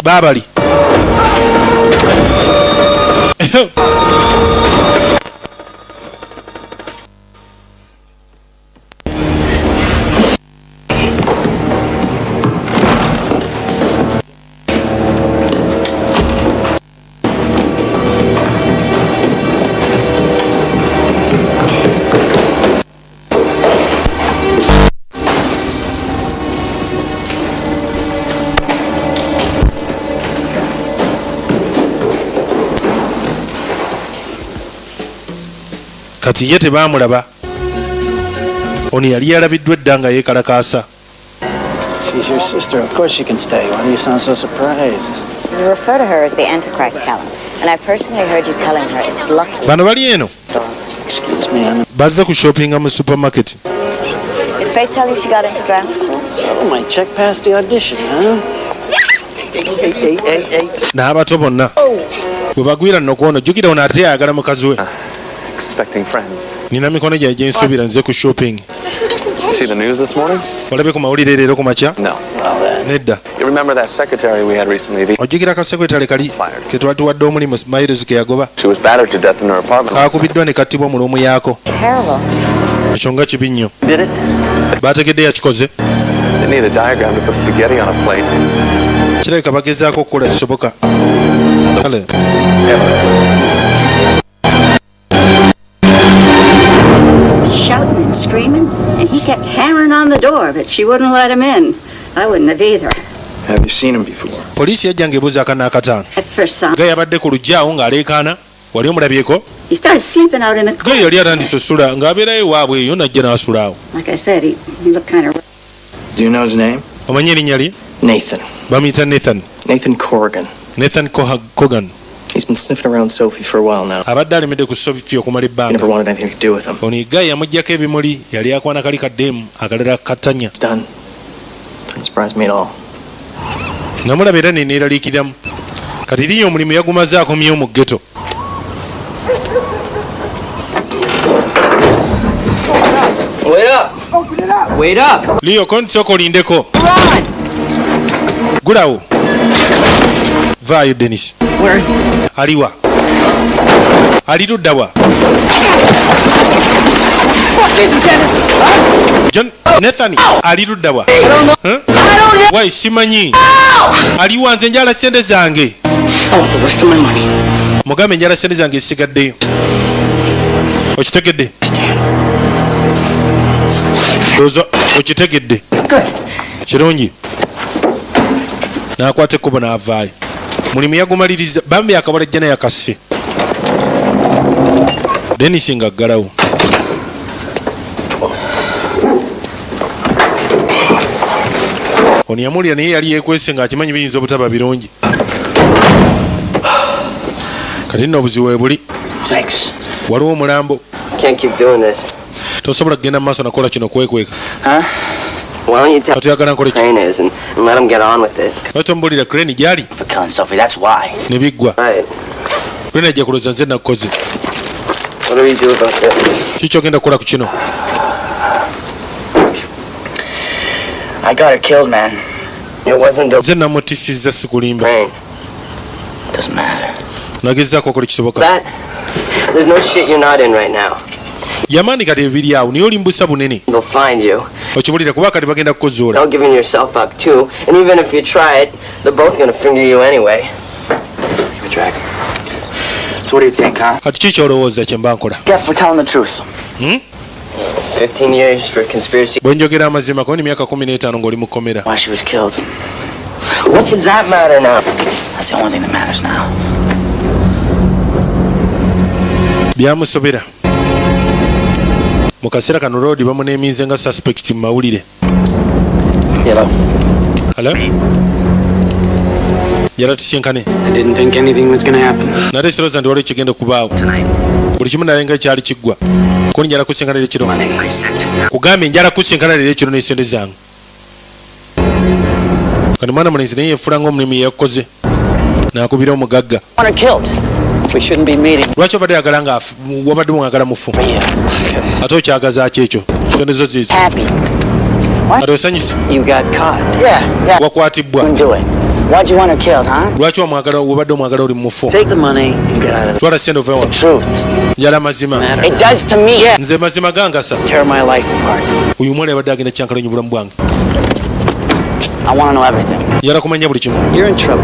baabali kati ye tebaamulaba ono yali yalabiddwa edda nga yeekalakaasa She's your sister. Of course she can stay. Why do you sound so surprised? You refer to her as the Antichrist, Callum. And I personally heard you telling her it's lucky. bano bali eno Excuse me, I'm... bazze ku shoppinga mu supermarket Did Faith tell you she got into drama school? So my check passed the audition, huh? Hey. n'abato bonna bwe bagwira nokwono jjukira ono ate yayagala mukazi we Expecting friends. nina mikono gyange gye nsuubira nze ku shopping See the news this morning? olabe ku mawulire leero ku makya No. nedda You remember that secretary we had recently? ojjukira kasekretale kali ke twatuwadde omulimu miles ke yagoba She was battered to death in her apartment. kaakubiddwa ne kattibwa mu luumu yaako Terrible. ekyo nga kibi nnyo Did it? baategedde yakikoze They need a diagram to put spaghetti on a plate. kirabika bagezaako okukola kisoboka Hello. Shouting and screaming, and he kept hammering on the door, but she wouldn't let him in. I wouldn't have either. Have you seen him before? poliisi yajja ng'ebuuza akana akataano At first, some. nga yabadde ku lujjaawo ng'aleekaana wali omulabyeko He started sleeping out in the nga corner. yali atandise osula ng'abeerayo waabwe eyo najja n'asulaawo Like I said, he looked kind of. Do you know his name? omanyi erinnya lye Nathan. bamuyita Nathan Corrigan. Nathan Cogan He's been sniffing around Sophie for a while now. abadde alemedde ku sofi okumala He ebbanga never wanted anything to do with him. ono egayi yamuggyako ebimuli yali akwana kali kaddeemu akalala kattanya It's done. Doesn't surprise me at all. namulaba era neneeraliikiramu kati linya omulimu yagumaze akomyewo mu ggeto Wait up! Open it up! Wait up! Leo konti soko lindeko. Gulawo. Vaayo Dennis. Where is he? Aliwa. Aliruddawa. John Nathan aliruddawa. Why simanyi? Aliwa nze njala sente zange. I want the rest of my money. Mugambe njala sente zange zisigaddeyo. Okitegedde? Dozo okitegedde. Kirungi. Nakwate ekkubo n'avaayo. Mulimu yagumaliriza bambi akabala jjana yakase. Dennis ng'aggalawo. Ono yamulira naye yali yeekwese ng'akimanyi biyinza obutaba birungi. Kati nno obuzibu we buli. Waliwo omulambo. Tosobola kugenda mu maaso nakola kino kwekweka. Why don't you tell Atuyagala nkole ki? Crane is and let him get on with it? Lwaki omubuulira Crane gyali? For killing Sophie, that's why. Ne biggwa. Right. Crane ajja kulowooza nze nakoze. What do we do about this? Ki kyogenda kukola ku kino? I got her killed, man. It wasn't the Nze namutisizza sikulimba. Crane. Doesn't matter. Nagezaako okola kisoboka. That there's no shit you're not in right now. Yamaani kati ebiri awo naye olimbusa bunene. They'll find you. Okibuulira kuba kati bagenda kukozoola. They'll giving yourself up too. And even if you try it, they're both gonna finger you anyway. Give a drag. So what do you think, huh? Kati ki kyolowooza kye mba nkola? Get for telling the truth. 15 years for conspiracy. Bwe njogera amazima ko ni myaka 15 ng'oli mu kkomera. Why she was killed. What does that matter now? That's the only thing that matters now. Byamusobera. Mu kaseera kano Road bamuneeminze nga suspect mu mawulire. Hello. Hello? Yala tusienkane. I didn't think anything was going to happen. Nate sirowooza nti waliwo kigenda kubaawo. Buli kimu naye nga kyali kiggwa. Ko njala kusinkana leero kiro. Kugambye njala kusinkana leero kiro n'esente zange. Kati mwana mulenzi naye yeefula ng'omulimu yeyakoze. N'akubira omugagga. We shouldn't be meeting. Lwaki obadde oyagala nga wabadde mwagala mufu? Ate okyagaza ki ekyo? Sente zo ziizo. Kati osanyuse? You got caught. Yeah. Wakwatibbwa. Do it. Why'd you want her killed, huh? Lwaki wabadde omwagala oli mufu? Take the money and get out of Twala sente ove wano. Truth. Njala mazima. It does to me. Nze mazima gangasa. Tear my life apart. Uyu mwali abadde agenda kyankalonyi bulamu bwange. I want to know everything. Njala kumanya buli kimu. You're in trouble.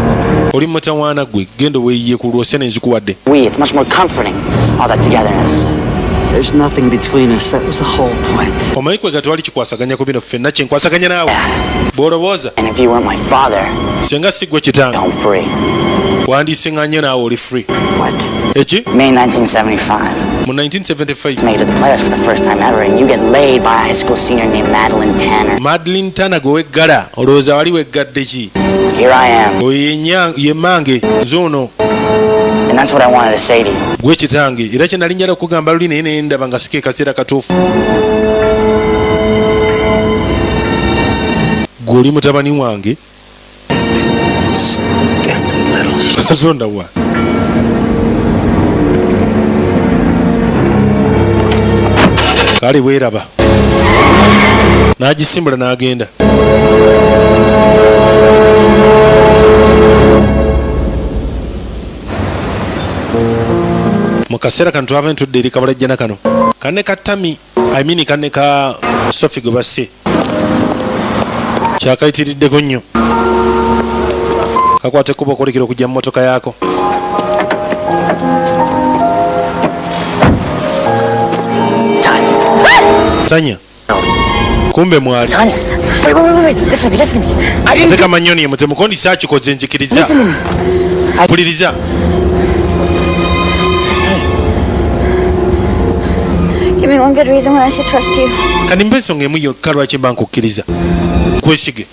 Oli mutawaana gwe genda weeyiye ku lwose nenzikuwadde. It's much more comforting, all that togetherness. There's nothing between us. That was the whole point. Omanyi kwega tewali kikwasaganya ku bino ffenna kye nkwasaganya naawe. Bw'olowooza. And if you weren't my father, singa si gwe kitange. I'm free. Wandiisiŋŋanye naawe oli free. What? Eki? May 1975. Mu 1975. Made it to the players for the first time ever, and you get laid by a high school senior named Madeline Tanner. Madeline Tanner gwe weggala. Olowooza wali weggadde ki? Here I am. Oyo ye mmange nze ono. And that's what I wanted to say to you. Gwe kitange era kye nali njala okugamba luli naye ne ndaba nga sika akaseera katuufu. Gwe oli mutabani wange. Kazonda wa. Kale weeraba. N'agisimbula n'agenda. Mu kaseera kano twava ntudde eri kabalajjana kano. Kanne ka Tami, kanne ka Sophie gwe basse. Kyakayitiriddeko nnyo. Kakwata ekkubo okolekera okujja mu mmotoka yaako. Tanya. Kumbe mwali. Tanya. Wait. Listen to me. Teka manyoni mutemu kondi saakikoze njikiriza. Listen to me. Puliriza. Give me one good reason why I should trust you. Kani mbe ensonga emu yokka lwaki mba nkukkiriza. Kwesige.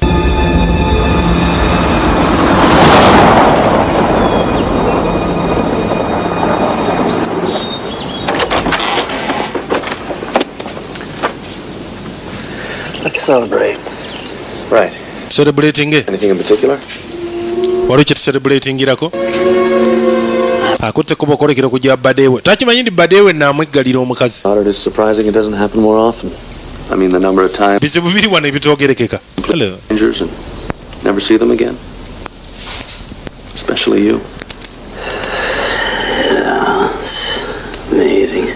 Let's celebrate. Right. Celebrating? Anything in particular? Waliwo kye tucelebratingirako? akutte kuba okolekera kujja badewe takimanyi ndi badewe naamweggalira omukazi It is surprising it doesn't happen more often. I mean, the number of times bizibu biri wano ebitoogerekeka. Hello. strangers and never see them again. Especially you. Yeah, it's amazing.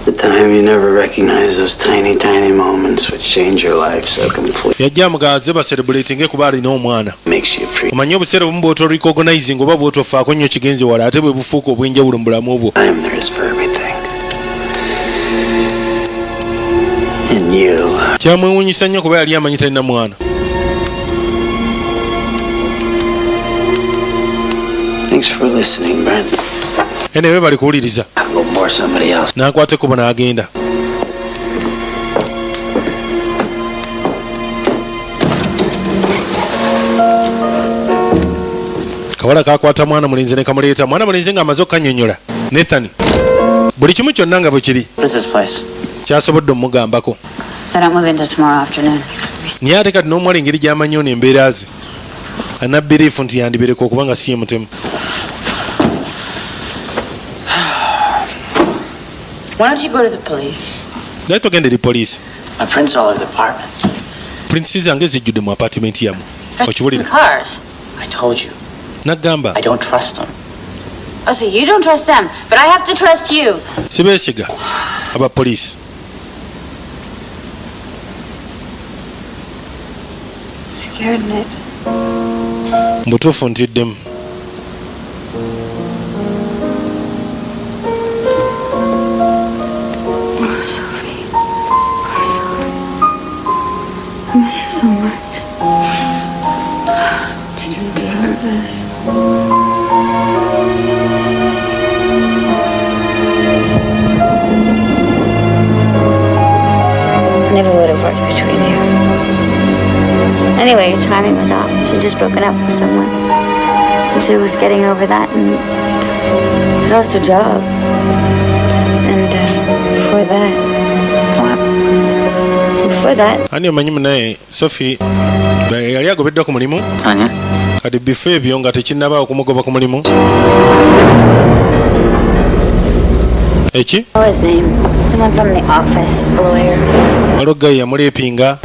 The time you never recognize those tiny, tiny moments which change your life so completely. Yajja mugaze baselebrating kuba alina omwana. Makes you appreciate. Omanyi obuseera obumu bw'oto recognizing oba bw'otofaako nnyo kigenzi wala ate bwe bufuuka obw'enjawulo mu bulamu obwo. Time there is for everything. And you. Kyamwewuunyisa nnyo kuba yali amanyi talina mwana. Thanks for listening, Brent. Anyway, bali kuwuliriza. I'll go bore somebody else. N'akwata ekkubo n'agenda. Kawala kakwata mwana mulenzi ne kamuleeta. Mwana mulenzi ng'amaze okukanyonnyola. Nathan. Buli kimu kyonna nga bwe kiri. What is this place? Kyasobodde omugambako. I don't move into tomorrow afternoon. Naye ate kati n'omuwala engeri gy'amanyi ono embeera ze. Alina biriifu nti yandibereka okubanga si ye mutemu. Why don't you go to the police? Naye togenda eri poliisi. My prints all over the apartment. Prints zange zijjudde mu apaatimenti yamu. Okiwulira? Cars. I told you. N'agamba. I don't trust them. Oh, so you don't trust them, but I have to trust you. Sibeesiga aba poliisi. Scared, Nick. Mbutuufu ntiddemu. Sophie. I miss you so much. You didn't deserve this. I never would have worked between you. Anyway, your timing was off. She'd just broken up with someone. And she was getting over that and lost her job. And before that, Ani omanyi munaye Sophie yali agobeddwa ku mulimu. Tanya? Kati before ebyo nga tekinnabaawo okumugoba ku mulimu. Eki? what was his name? Someone from the office, a lawyer. Waliwo gayi yamuleepinga.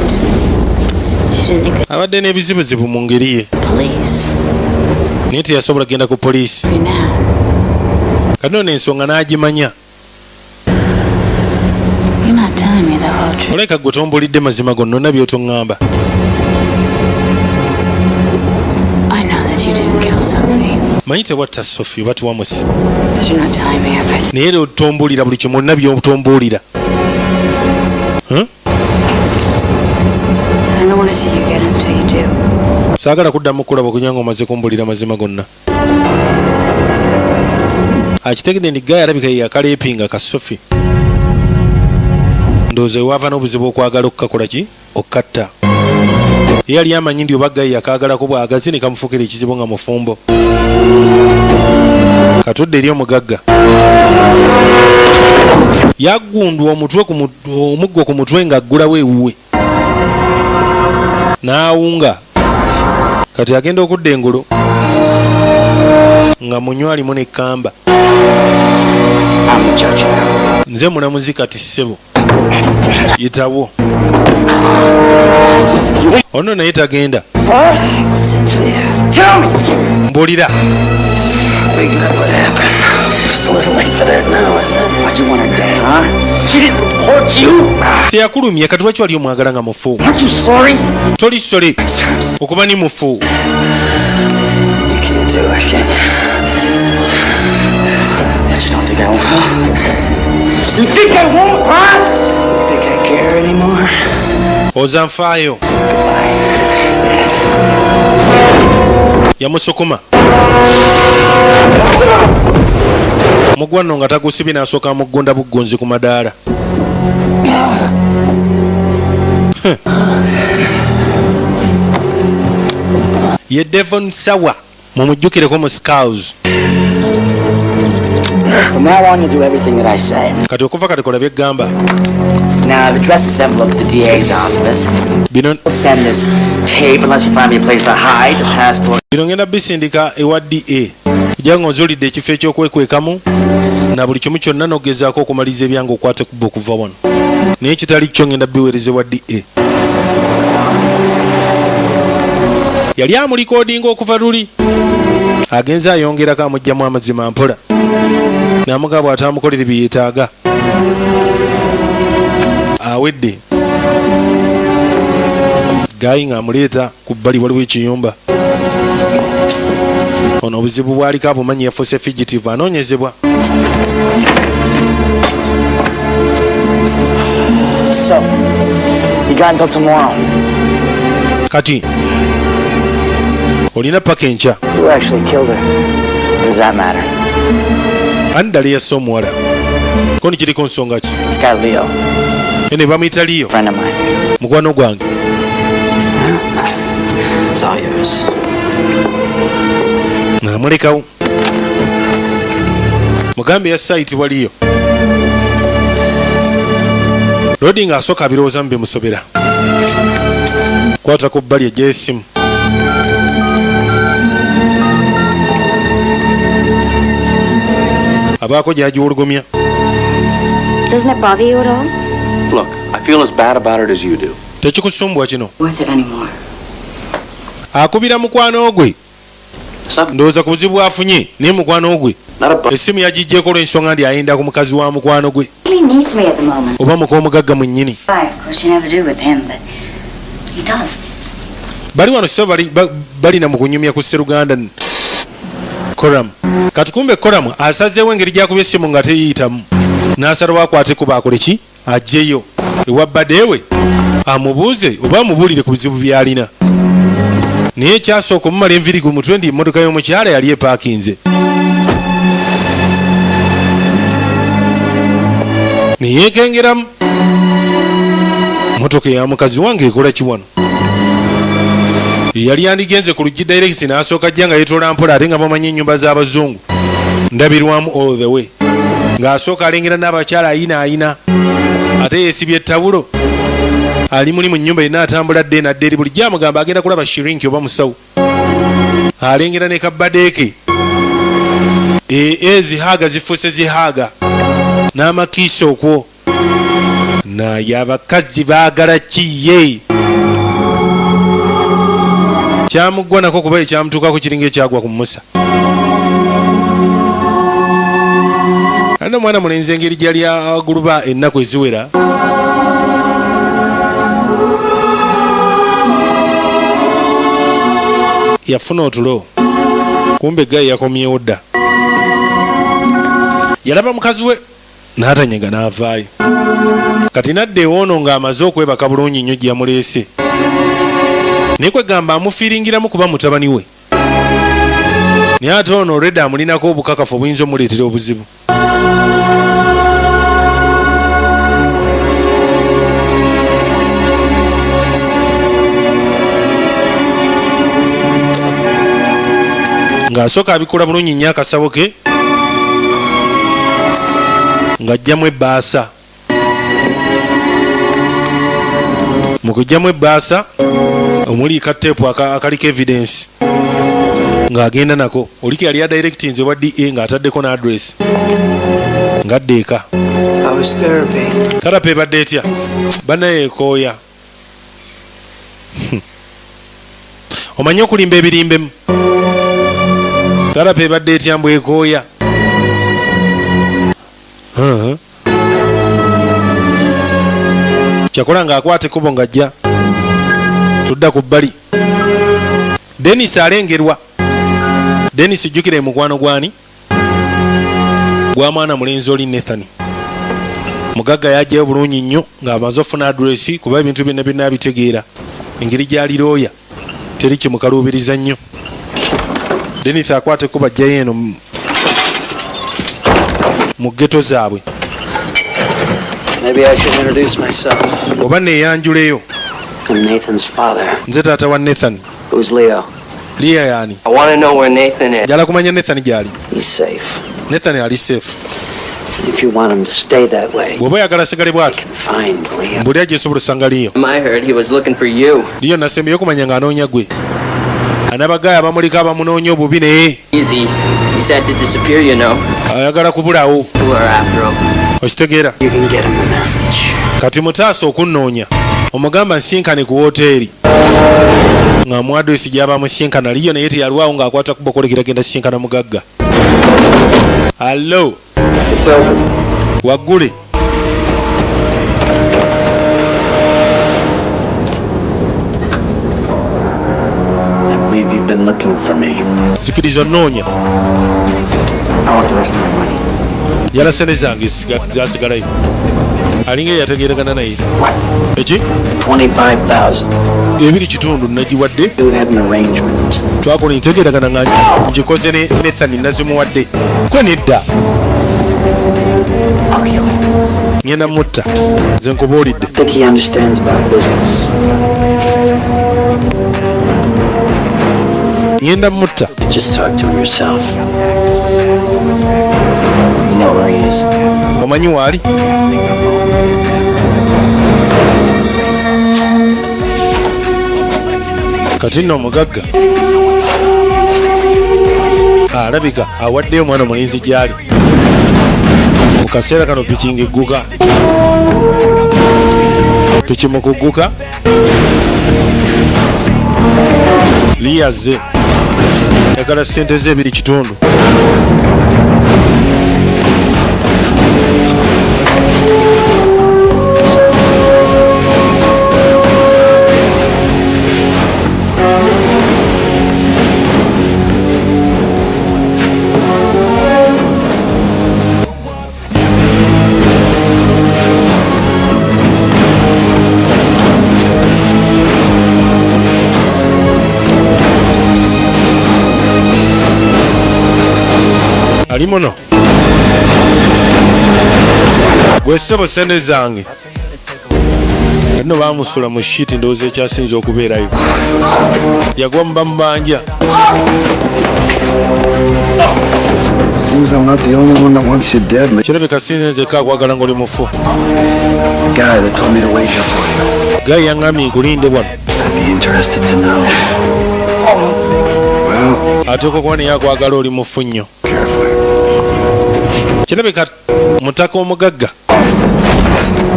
She didn't think that Abadde n'ebizibuzibu mu ngeri ye. police. Naye teyasobola kugenda ku poliisi. Kati nno ensonga n'agimanya. You're not telling me the whole truth. Oleka gwe tombulidde mazima gonna by'otoŋŋamba. I know that you didn't kill Sophie, Manyi tewatta Sophie oba tiwamusi. but you're not telling me everything. Naye era otombuulira buli kimu onna by'otombuulira. I don't want to see you get him till you do. Saagala kuddamu kulaba okunyanga omaze kumbuulira mazima gonna. Akitegedde ndi gayi alabika ye yakaleepinga ka Sophie. Ndowooza waava n'obuzibu okwagala okukakola ki? Okkatta. Ye yali amanyi ndi oba gayi yakaagalako bw'agazi ne kamufuukira ekizibu nga mufumbo. Katudde eri omugagga. Yaggundwa omuggo ku mutwe ng'aggulawo ewuwe. N'awunga. Kati agenda okudda engulu nga munywa alimu n'ekkamba. Nze mulamuzi kati ssebo. Yitawo. Ono naye tagenda. Mbuulira. Teyakulumye kati lwaki wali omwagala nga mufu? Toli sorry okuba ni mufu. You think I won't, huh? You think I care anymore? Ozanfaayo. Yamusukuma. Omugwa nno nga tagusibye n'asooka muggonda buggonzi ku madaala. Ye Devon Sawa mumujjukireko mu Scouse. From now on, you'll do everything that I say. Kati okuva kati kola by'eggamba. Now, I've addressed this envelope to the DA's office. Bino We'll send this tape unless you find me a place to hide the passport. ngenda bisindika ewa DA ojanga ozulidde ekifo ekyokwekwekamu na buli kimu kyonna nogezaako okumaliza ebyange okwate kubba okuva wano naye kitali kyo ngenda biweerezebwa DA. Yali amulikoodinga okuva luli agenza ayongerako amugjamu amazima mpola n'amugamba bw'atamukolere bye yeetaaga awedde. Gayi ng'amuleeta ku bbali waliwo ekiyumba. Ono obuzibu bwaliko abumanyi yafuuse fugitive anoonyezebwa. So, you got until tomorrow. Kati olina paka enkya. Who actually killed her? Does that matter? Ani ddala yasse omuwala ko nikiriko nsonga ki? It's got Leo. Ene bamuyita Leo. Friend of mine. Mukwano gwange. It's all yours. Namulekawo. Mugambe yassa ayitibwa Leo. Lodi ng'asooka abirowoozamu bimusobera. Kwata ku bbali ejja essimu. Abaako gy'agiwulugumya. Doesn't it bother you at all? Look, I feel as bad about it as you do. Tekikusumbwa kino. Worth it anymore. Akubira mukwano gwe. Ndowooza ku buzibu afunye naye mukwano gwe essimu yagijjeko olw'ensonga ndi ayenda ku mukazi wa mukwano gwe He needs me at the moment. oba mukoomugagga mu nnyini. Of course, you never do with him, but he does. Bali wano so balina mu kunyumya ku Sseruganda Koram. Katukumbe Koram asazeewo engeri gyakubya essimu nga teyiyitamu n'asalawo akwate kuba akole ki ajjeyo ewa baddeewe amubuuze oba amubuulire ku bizibu by'alina. Naye ekyasooka omumala enviri ku mutwe ndi emmotoka y'omukyala yali epaakinze. Neyeekengeramu motoka ya mukazi wange ekola ki wano? Yali yandigenze ku luggi direct n'asooka ajja nga yeetoola mpola ate nga bamanyi ennyumba z'abazungu ndabirwamu all the way ng'asooka alengera n'abakyala ayina ate yeesibye ettabulo ali muli mu nnyumba erina atambula dde nadde eri bulijjo amugamba agenda kulaba shirinki oba musawo alengera ne kabbadeeke ezihaaga zifuuse zihaaga n'amakiisa okwo naye abakazi baagala kiye kyamuggwa nako kuba ekyamutuukako kiringa ekyagwa ku musa. Ate omwana mulenzi engeri gyali aguluba ennaku eziwera yafuna otulo kumbe gayi yakomyewo dda yalaba mukazi we n'atanyega n'avaayo kati nadde ewoono ng'amaze okwebaka bulungi nnyo gye yamuleese naye kwegamba amufiiringiramu kuba mutabani we naye ate ono olwedde amulinako obukakafu obuyinza omuleetera obuzibu. Ng'asooka abikola bulungi nnyo akasabo ke ng'ajjamu ebbaasa. Mu kujjamu ebbaasa omuli kateepu akaliko evidence ng'agenda nako oliki yali adirectinze wa DA ng'ataddeko n'address ng'adda eka. Therapy ebadde etya? Bannaye ekooya. Omanyi okulimba ebirimbemu? Therapy ebadde etya mbw ekooya? Kyakola ng'akwata ekkubo ng'ajja tudda ku bbali. Dennis alengerwa. Dennis jjukira emukwano gwani? Gwa mwana mulenzi oli Nathan. Mugagga yajjayo bulungi nnyo ng'amaze ofuna adresi kuba ebintu byonna byonna abitegeera. Engeri gy'ali looya teri kimukaluubiriza nnyo. Dennis akwata ekkubo ajjayo eno mu ghetto zaabwe. Maybe I should introduce myself. Oba neeyanjuleyo. I'm Nathan's father. Nze taata wa Nathan. Who's Leo? Leo yani? I want to know where Nathan is. Jala kumanya Nathan gyali. He's safe. Nathan ali safe. If you want him to stay that way, bw'oba yagala sigale bw'ati find Leo. mbuli ajja esobola osanga Leo. I heard he was looking for you. Leo nasembeyo okumanya ng'anoonya gwe. anabagaya bamulika bamunoonya obubi naye Easy. He said to disappear, you know. ayagala kubulawo. Who are after him. Okitegeera? You can get him the message. Kati mutaasa okunnoonya omugamba nsinkane ku woteeri nga mu adresi gy'aba musinkana liyo naye teyalwawo ng'akwata kuba kolekera genda sinkana mugagga. Allo waggule. I believe you've been looking for me. Sikiriza onnoonya. I want the rest of my money. Yala sente zange zasigalayo. Alinga yategeeragana naye. Eki? 25,000. Ebiri kitundu nagiwadde. You had an arrangement. Twakola entegeeragana nga ngikoze ne Nathan nazimuwadde. Kwe nedda. Ngenda mutta. Nze nkubuulidde. I think he understands about business. Ngenda mutta. Just talk to him yourself. You know where he is. Omanyi waali? Kati nno omugagga alabika awaddeyo omwana omulenzi gy'ali. Mu kaseera kano pikinga egguka. Piki mu kugguka liyazze yagala ssente ze ebiri kitundu. Ali muno gwe ssebo sente zange nno baamusula mu shiti ndowooza ekyasinza okubeerayo yagwa mu bamubanja. Seems I'm not the only one that wants you dead. Kirabika sinze nzekka akwagala ng'oli mufu. The guy that told me to wait here for you. Gayi yaŋŋambye nkulinde wano. I'd be interested to know. Well, ate okuba naye akwagala oli mufu nnyo. Kirabika mutaka omugagga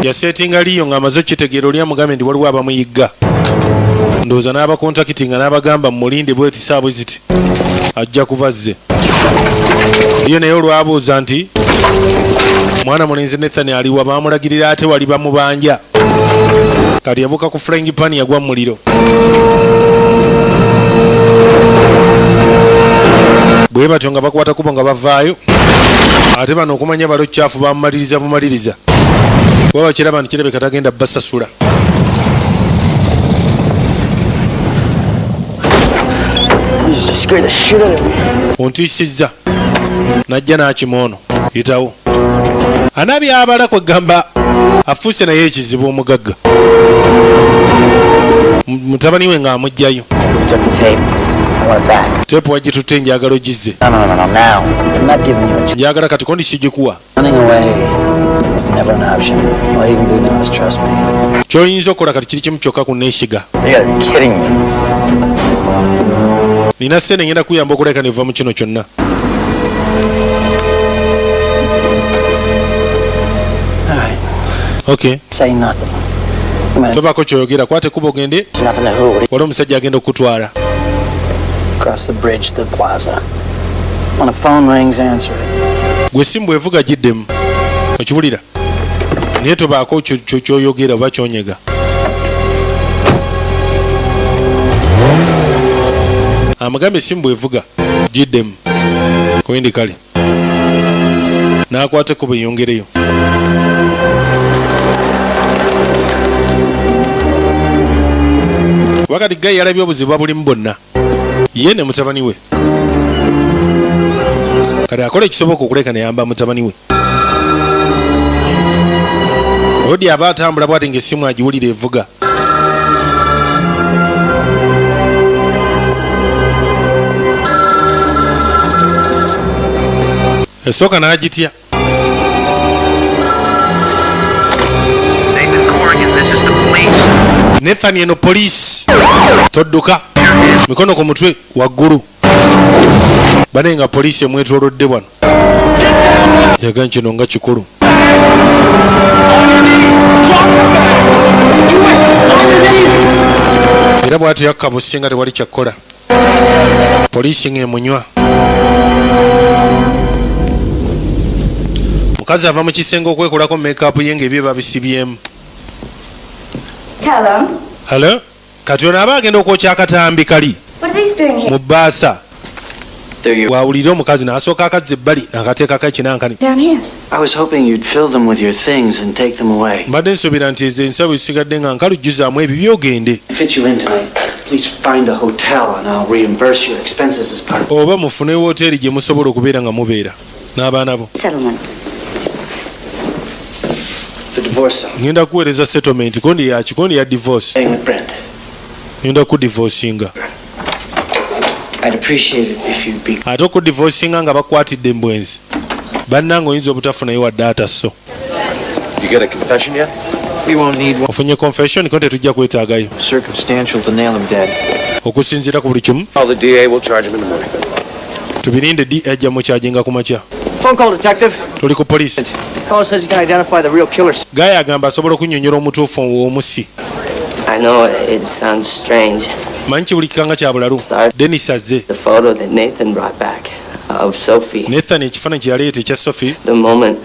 yaseetinga liyo ng'amaze okitegeera oli amugambe ndi waliwo abamuyigga. Ndowooza n'abakontakitinga n'abagamba mulinde bweti saabwe ziti ajja kubazze. Liyo naye olwabuuza nti mwana mulenzi Nathan aliwa baamulagirira ate wali bamubanja. Kati yabuuka ku flying pan yagwa mu muliro. Bwe batyo nga bakwata kubo nga bavaayo ate bano okumanya balo kyafu bamumaliriza bumaliriza. Bwe bakiraba nti kirabika tagenda basasula. Ontiisizza najja n'akimoono yitawo. Anabyabala kwegamba afuuse naye ekizibu omugagga. Mutabani we ng'amugjayo. Teepu wagitutte njagala ogizze. Njagala kati kondi sigikuwa. Ky'oyinza okukola kati kiri kimu kyokka ku neesiga. Nina ssente ngenda kuyamba okuleka neva mu kino kyonna. Okay. Tobaako kyoyogera kwate kuba ogende wali omusajja agenda okutwala. Across the bridge to the plaza. When a phone rings, answer it. Gwe simu bwevuga giddemu okibulira naye tobaako kyoyogera oba kyonyega. Amagambo esimu bwevuga giddemu kwendi kale n'akwate kuba eyongereyo. Wakati Gayi yalabye obuzibu bulimu bwonna ye ne mutabani we. Kale akola ekisoboka okuleka neyamba mutabani we. Odi aba atambula bw'ati ng'essimu agiwulira evuga. Esooka n'agitya. Nathan eno poliisi. Todduka. mikono ku mutwe waggulu bane nga poliisi emwetoolodde wano yaga kino nga kikulu. Era bw'atyo yakka busi nga tewali kyakkola poliisi ng'emunywa. Mukazi ava mu kisenge okwekolako make-up ye ng'ebyo babisibyemu. Hello? Kati ono aba agenda okwokya akatambi kali mu bbaasa. Wawulira omukazi n'asooka akazza ebbali n'akateekako ekinankani. I was hoping you'd fill them with your things and take them away. Mbadde nsuubira nti ensawo zisigadde nga nkalu jjuzaamu ebyo byogende. Fit you in tonight. Please find a hotel and I'll reimburse your expenses as part of Oba mufune woteeri gye musobola okubeera nga mubeera n'abaana bo. Settlement. the divorce. Ngenda kuweereza settlement kondi ya divorce. Staying with Brent. Ngenda ku divorcinga. I'd appreciate it if you'd be. Ate ku divorcinga nga bakwatidde embwenzi. Bannange oyinza obutafunayo wa data so. You get a confession yet? We won't need one. Ofunye confession konti tujja kwetaagayo. Circumstantial to nail him dead. Okusinziira ku buli kimu. All the DA will charge him in the morning. Tubirinde DA ajja mukyajinga ku makya. Phone call, detective. Tuli ku police. Kano says he can identify the real killers. Gaya agamba asobola okunnyonnyola omutuufu w'omusi. I know it sounds strange. Manyi kibulikikanga kya bulalu. Dennis azze. The photo that Nathan brought back of Sophie. Nathan ekifaananyi kye yaleeta ekya Sophie. The moment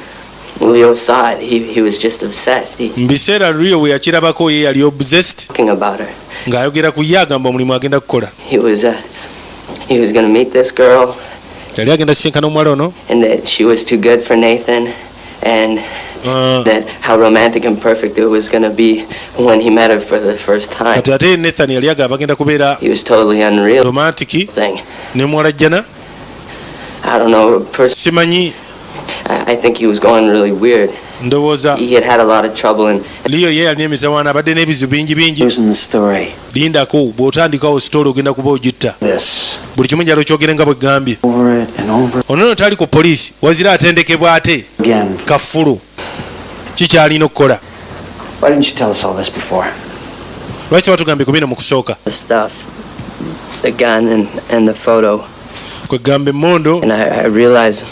Leo saw it, he was just obsessed. Mu biseera Leo bwe yakirabako ye yali obsessed. Talking about her. Ng'ayogera ku ye agamba omulimu agenda kukola. He was going to meet this girl. Yali agenda kisinkana omuwala ono. And that she was too good for Nathan. And that how romantic and perfect it was going to be when he met her for the first time. Kati ate Nathan yali agamba agenda kubeera he was totally unreal. Romantic thing. Ne muwala jjana. I don't know. Simanyi. I think he was going really weird. Ndowooza. He had a lot of trouble and Leo ye yalina emizawaana abadde n'ebizibu bingi bingi. Losing the story. Lindako bw'otandikawo story ogenda kuba ogitta. This. Buli kimu njala okyogere nga bwe gambye. Over it and over. Ono tali ku poliisi wazira atendekebwa ate. Again. Kafulu. Kikyalina okukola. Why didn't you tell us all this before? Lwaki watugambye ku bino mu kusooka? The stuff, the gun and the photo. Kwe gamba emmondo. And I realized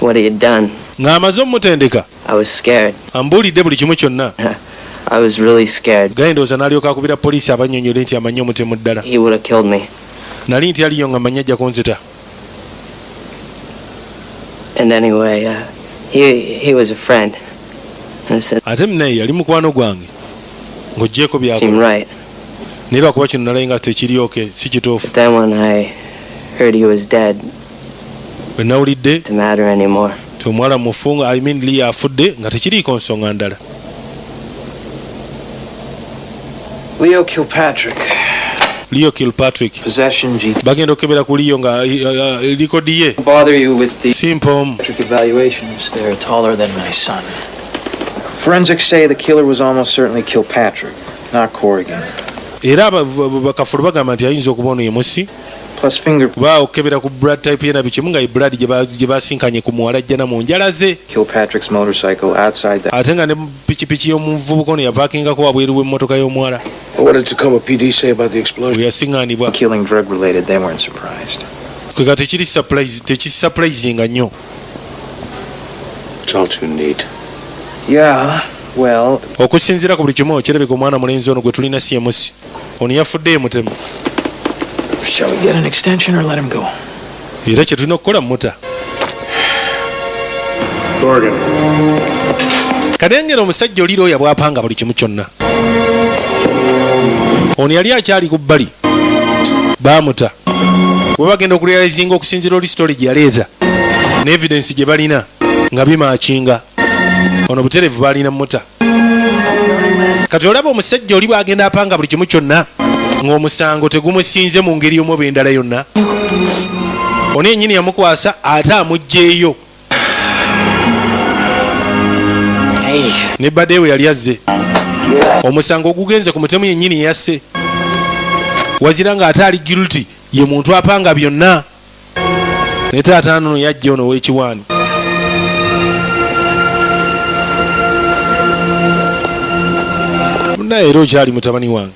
what he had done. Ng'amaze omutendeka. I was scared. Ambuulidde buli kimu kyonna. I was really scared. Gaye ndowooza n'alyoka akubira poliisi abannyonnyole nti amanyi omutemu ddala. He would have killed me. Nali nti aliyo nga manyi ajja kunzita. And anyway, he was a friend. Ate naye yali mukwano gwange ng'oggyeko Seemed right. naye lwakuba kino nalaye nga tekiryoke si kituufu. Then when I heard he was dead, bwe nawulidde didn't matter anymore. ti omuwala mufu I mean Lee afudde nga tekiriiko nsonga ndala. Leo Kilpatrick. Leo Kilpatrick. Possession G. Bagenda okebera ku Leo nga likodi ye. Bother you with the Simple evaluations. They're taller than my son. Forensics say the killer was almost certainly Kilpatrick, not Corrigan. Era bakafulu bagamba nti ayinza okuba ono ye musi. Plus finger. Ba okebera ku blood type ye na bikimu nga blood gye basinkanye ku muwala jjana mu njala ze. Kilpatrick's motorcycle outside the. Ate nga ne pikipiki y'omuvubuka ono yapakingako wabweru w'emmotoka y'omuwala. What did Tacoma PD say about the explosion? Bwe yasiŋŋaanibwa. Killing drug related, they weren't surprised. Kwe kati tekissurprisinga nnyo. It's all too neat. Yeah, well. Okusinziira ku buli kimu kirabika omwana mulenzi ono gwe tulina si ye musi. Ono yafudde ye mutemu. Shall we get an extension or let him go? Era kye tulina okukola muta. Corrigan. Kadengera omusajja oli looya bw'apanga buli kimu kyonna. Ono yali akyali ku bbali. Baamuta. Bwe bagenda okurealizinga okusinziira oli story gye yaleeta. Ne evidence gye balina nga bimaakinga. Ono butereevu baalina muta. Kati olaba omusajja oli bw'agenda apanga buli kimu kyonna ng'omusango tegumusinze mu ngeri y'omu endala yonna. Ono yennyini yamukwasa ate amuggyeeyo. Ne badde we yali azze. Omusango ogugenze ku mutemu yennyini yasse. Wazira ng'ate ali guilty ye muntu apanga byonna. Ne taata ono yajja ono w'ekiwaani. Naye era okyali mutabani wange.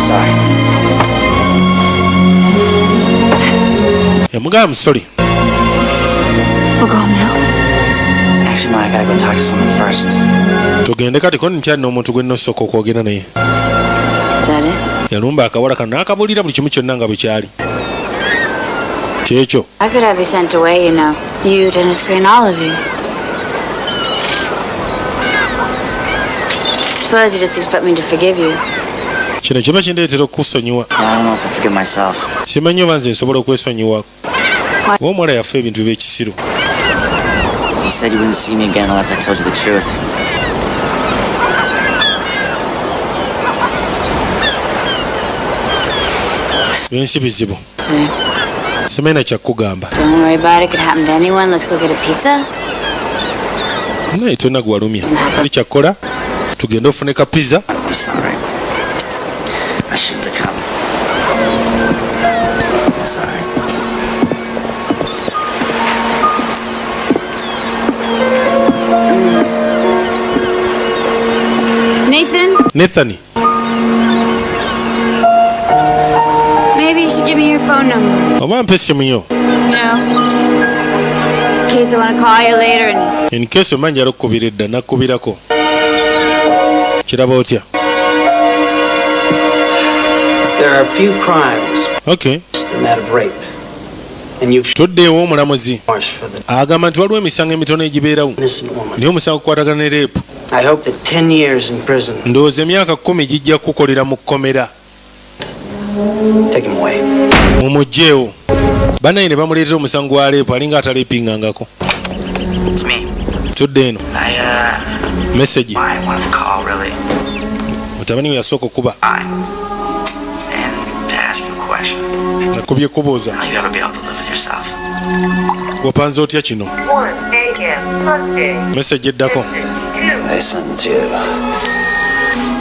Sorry. yamugamba sorry. We'll go home now. Actually, Ma, I gotta go talk to someone first. Tugende kati ko nkyalina omuntu gwe nnosooka okwogera naye. Daddy? Yalumba akawala kano n'akabuulira buli kimu kyonna nga bwe kyali. Kyekyo. I could have you sent away, you know. You, Dennis Green, all of you. Suppose you just expect me to forgive you. Kino kiba kindeetera okusonyiwa. I don't know if I forgive myself. Simanyi oba nze nsobola okwesonyiwa. Omuwala yafa ebintu by'ekisiru. You said you wouldn't see me again unless I told you the truth. Byensi bizibu. See? Simanyi na kyakugamba. Don't worry about it. It could happen to anyone. Let's go get a pizza. Naye tonna gwalumya. Kali kyakkola tugende ofune ka pizza. I'm sorry. I shouldn't have come. I'm sorry. Nathan? Maybe you should give me your phone number. Oba mpe essimu yo. You know, in case I want to call you later and... In case omanyi njala okukubira edda nakkubirako. Kiraba otya? There are a few crimes. Okay. Than that of rape. And you've tuddeewo omulamuzi agamba nti waliwo emisango emitono egibeerawo naye omusango kukwatagana ne reepu. I hope that 10 years in prison. Ndowooza emyaka 10 gijja kukolera mu kkomera. Take him away. Mumugjeewo. Banaye ne bamuleetera omusango wa reepu alinga ataleepingangako. It's me. Tudde eno. Message. I wanted to call, really. Mutabani we yasooka okuba. And to ask you a question. Nakubye kubuuza. You gotta be able to live with yourself. Wapanze otya kino? Message eddako. I sentence you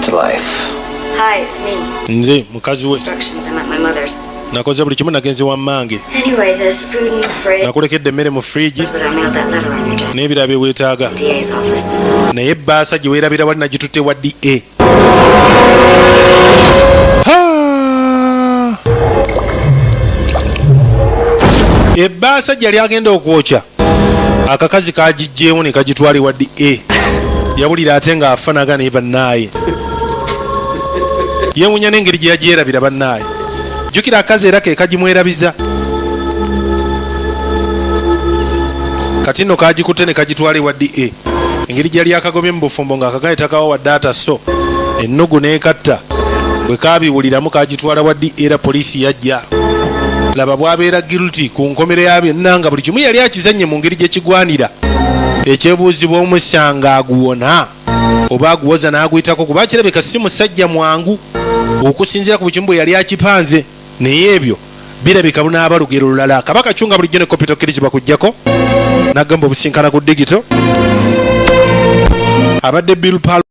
to life. Hi, it's me. Nze mukazi we. Instructions. I'm at my mother's. Nakoze buli kimu nagenze wa mmange. Anyway, there's food in the fridge. Nakulekedde emmere mu fridge. But I mailed that letter on your desk. N'ebirala bye weetaaga. DA's office. Naye ebbaasa gye weerabira wali nagitutte wa DA. Ebbaasa gyali agenda okwokya akakazi kagijjeewo ne kagitwala ewa DA. Yawulira ate ng'afanaga naye bannaaye. Yeewuunya n'engeri gye yagyerabira bannaaye. Jjukira akazi era ke kagimwerabiza. Kati nno kagikutte ne kagitwala ewa DA. Engeri gyali akagobye mu bufumbo ng'akagaye takawa wadde ataso. Ennugu n'ekatta. Bwe kaabiwuliramu kagitwala wa DA era poliisi yajja. Laba bw'abeera guilty ku nkomere ya byonna nga buli kimu yali akizannye mu ngeri gye kigwanira. Ekyebuuzibwa omusanga aguwona oba aguwoza n'aguyitako kuba kirabika si musajja mwangu okusinziira ku bukimu bwe yali akipanze. Naye ebyo birabika bunaaba lugero lulala. Kabaka Cunga bulijjo ne kopito okkirizibwa kujjako n'agamba obusinkana ku digito abadde Bill Pal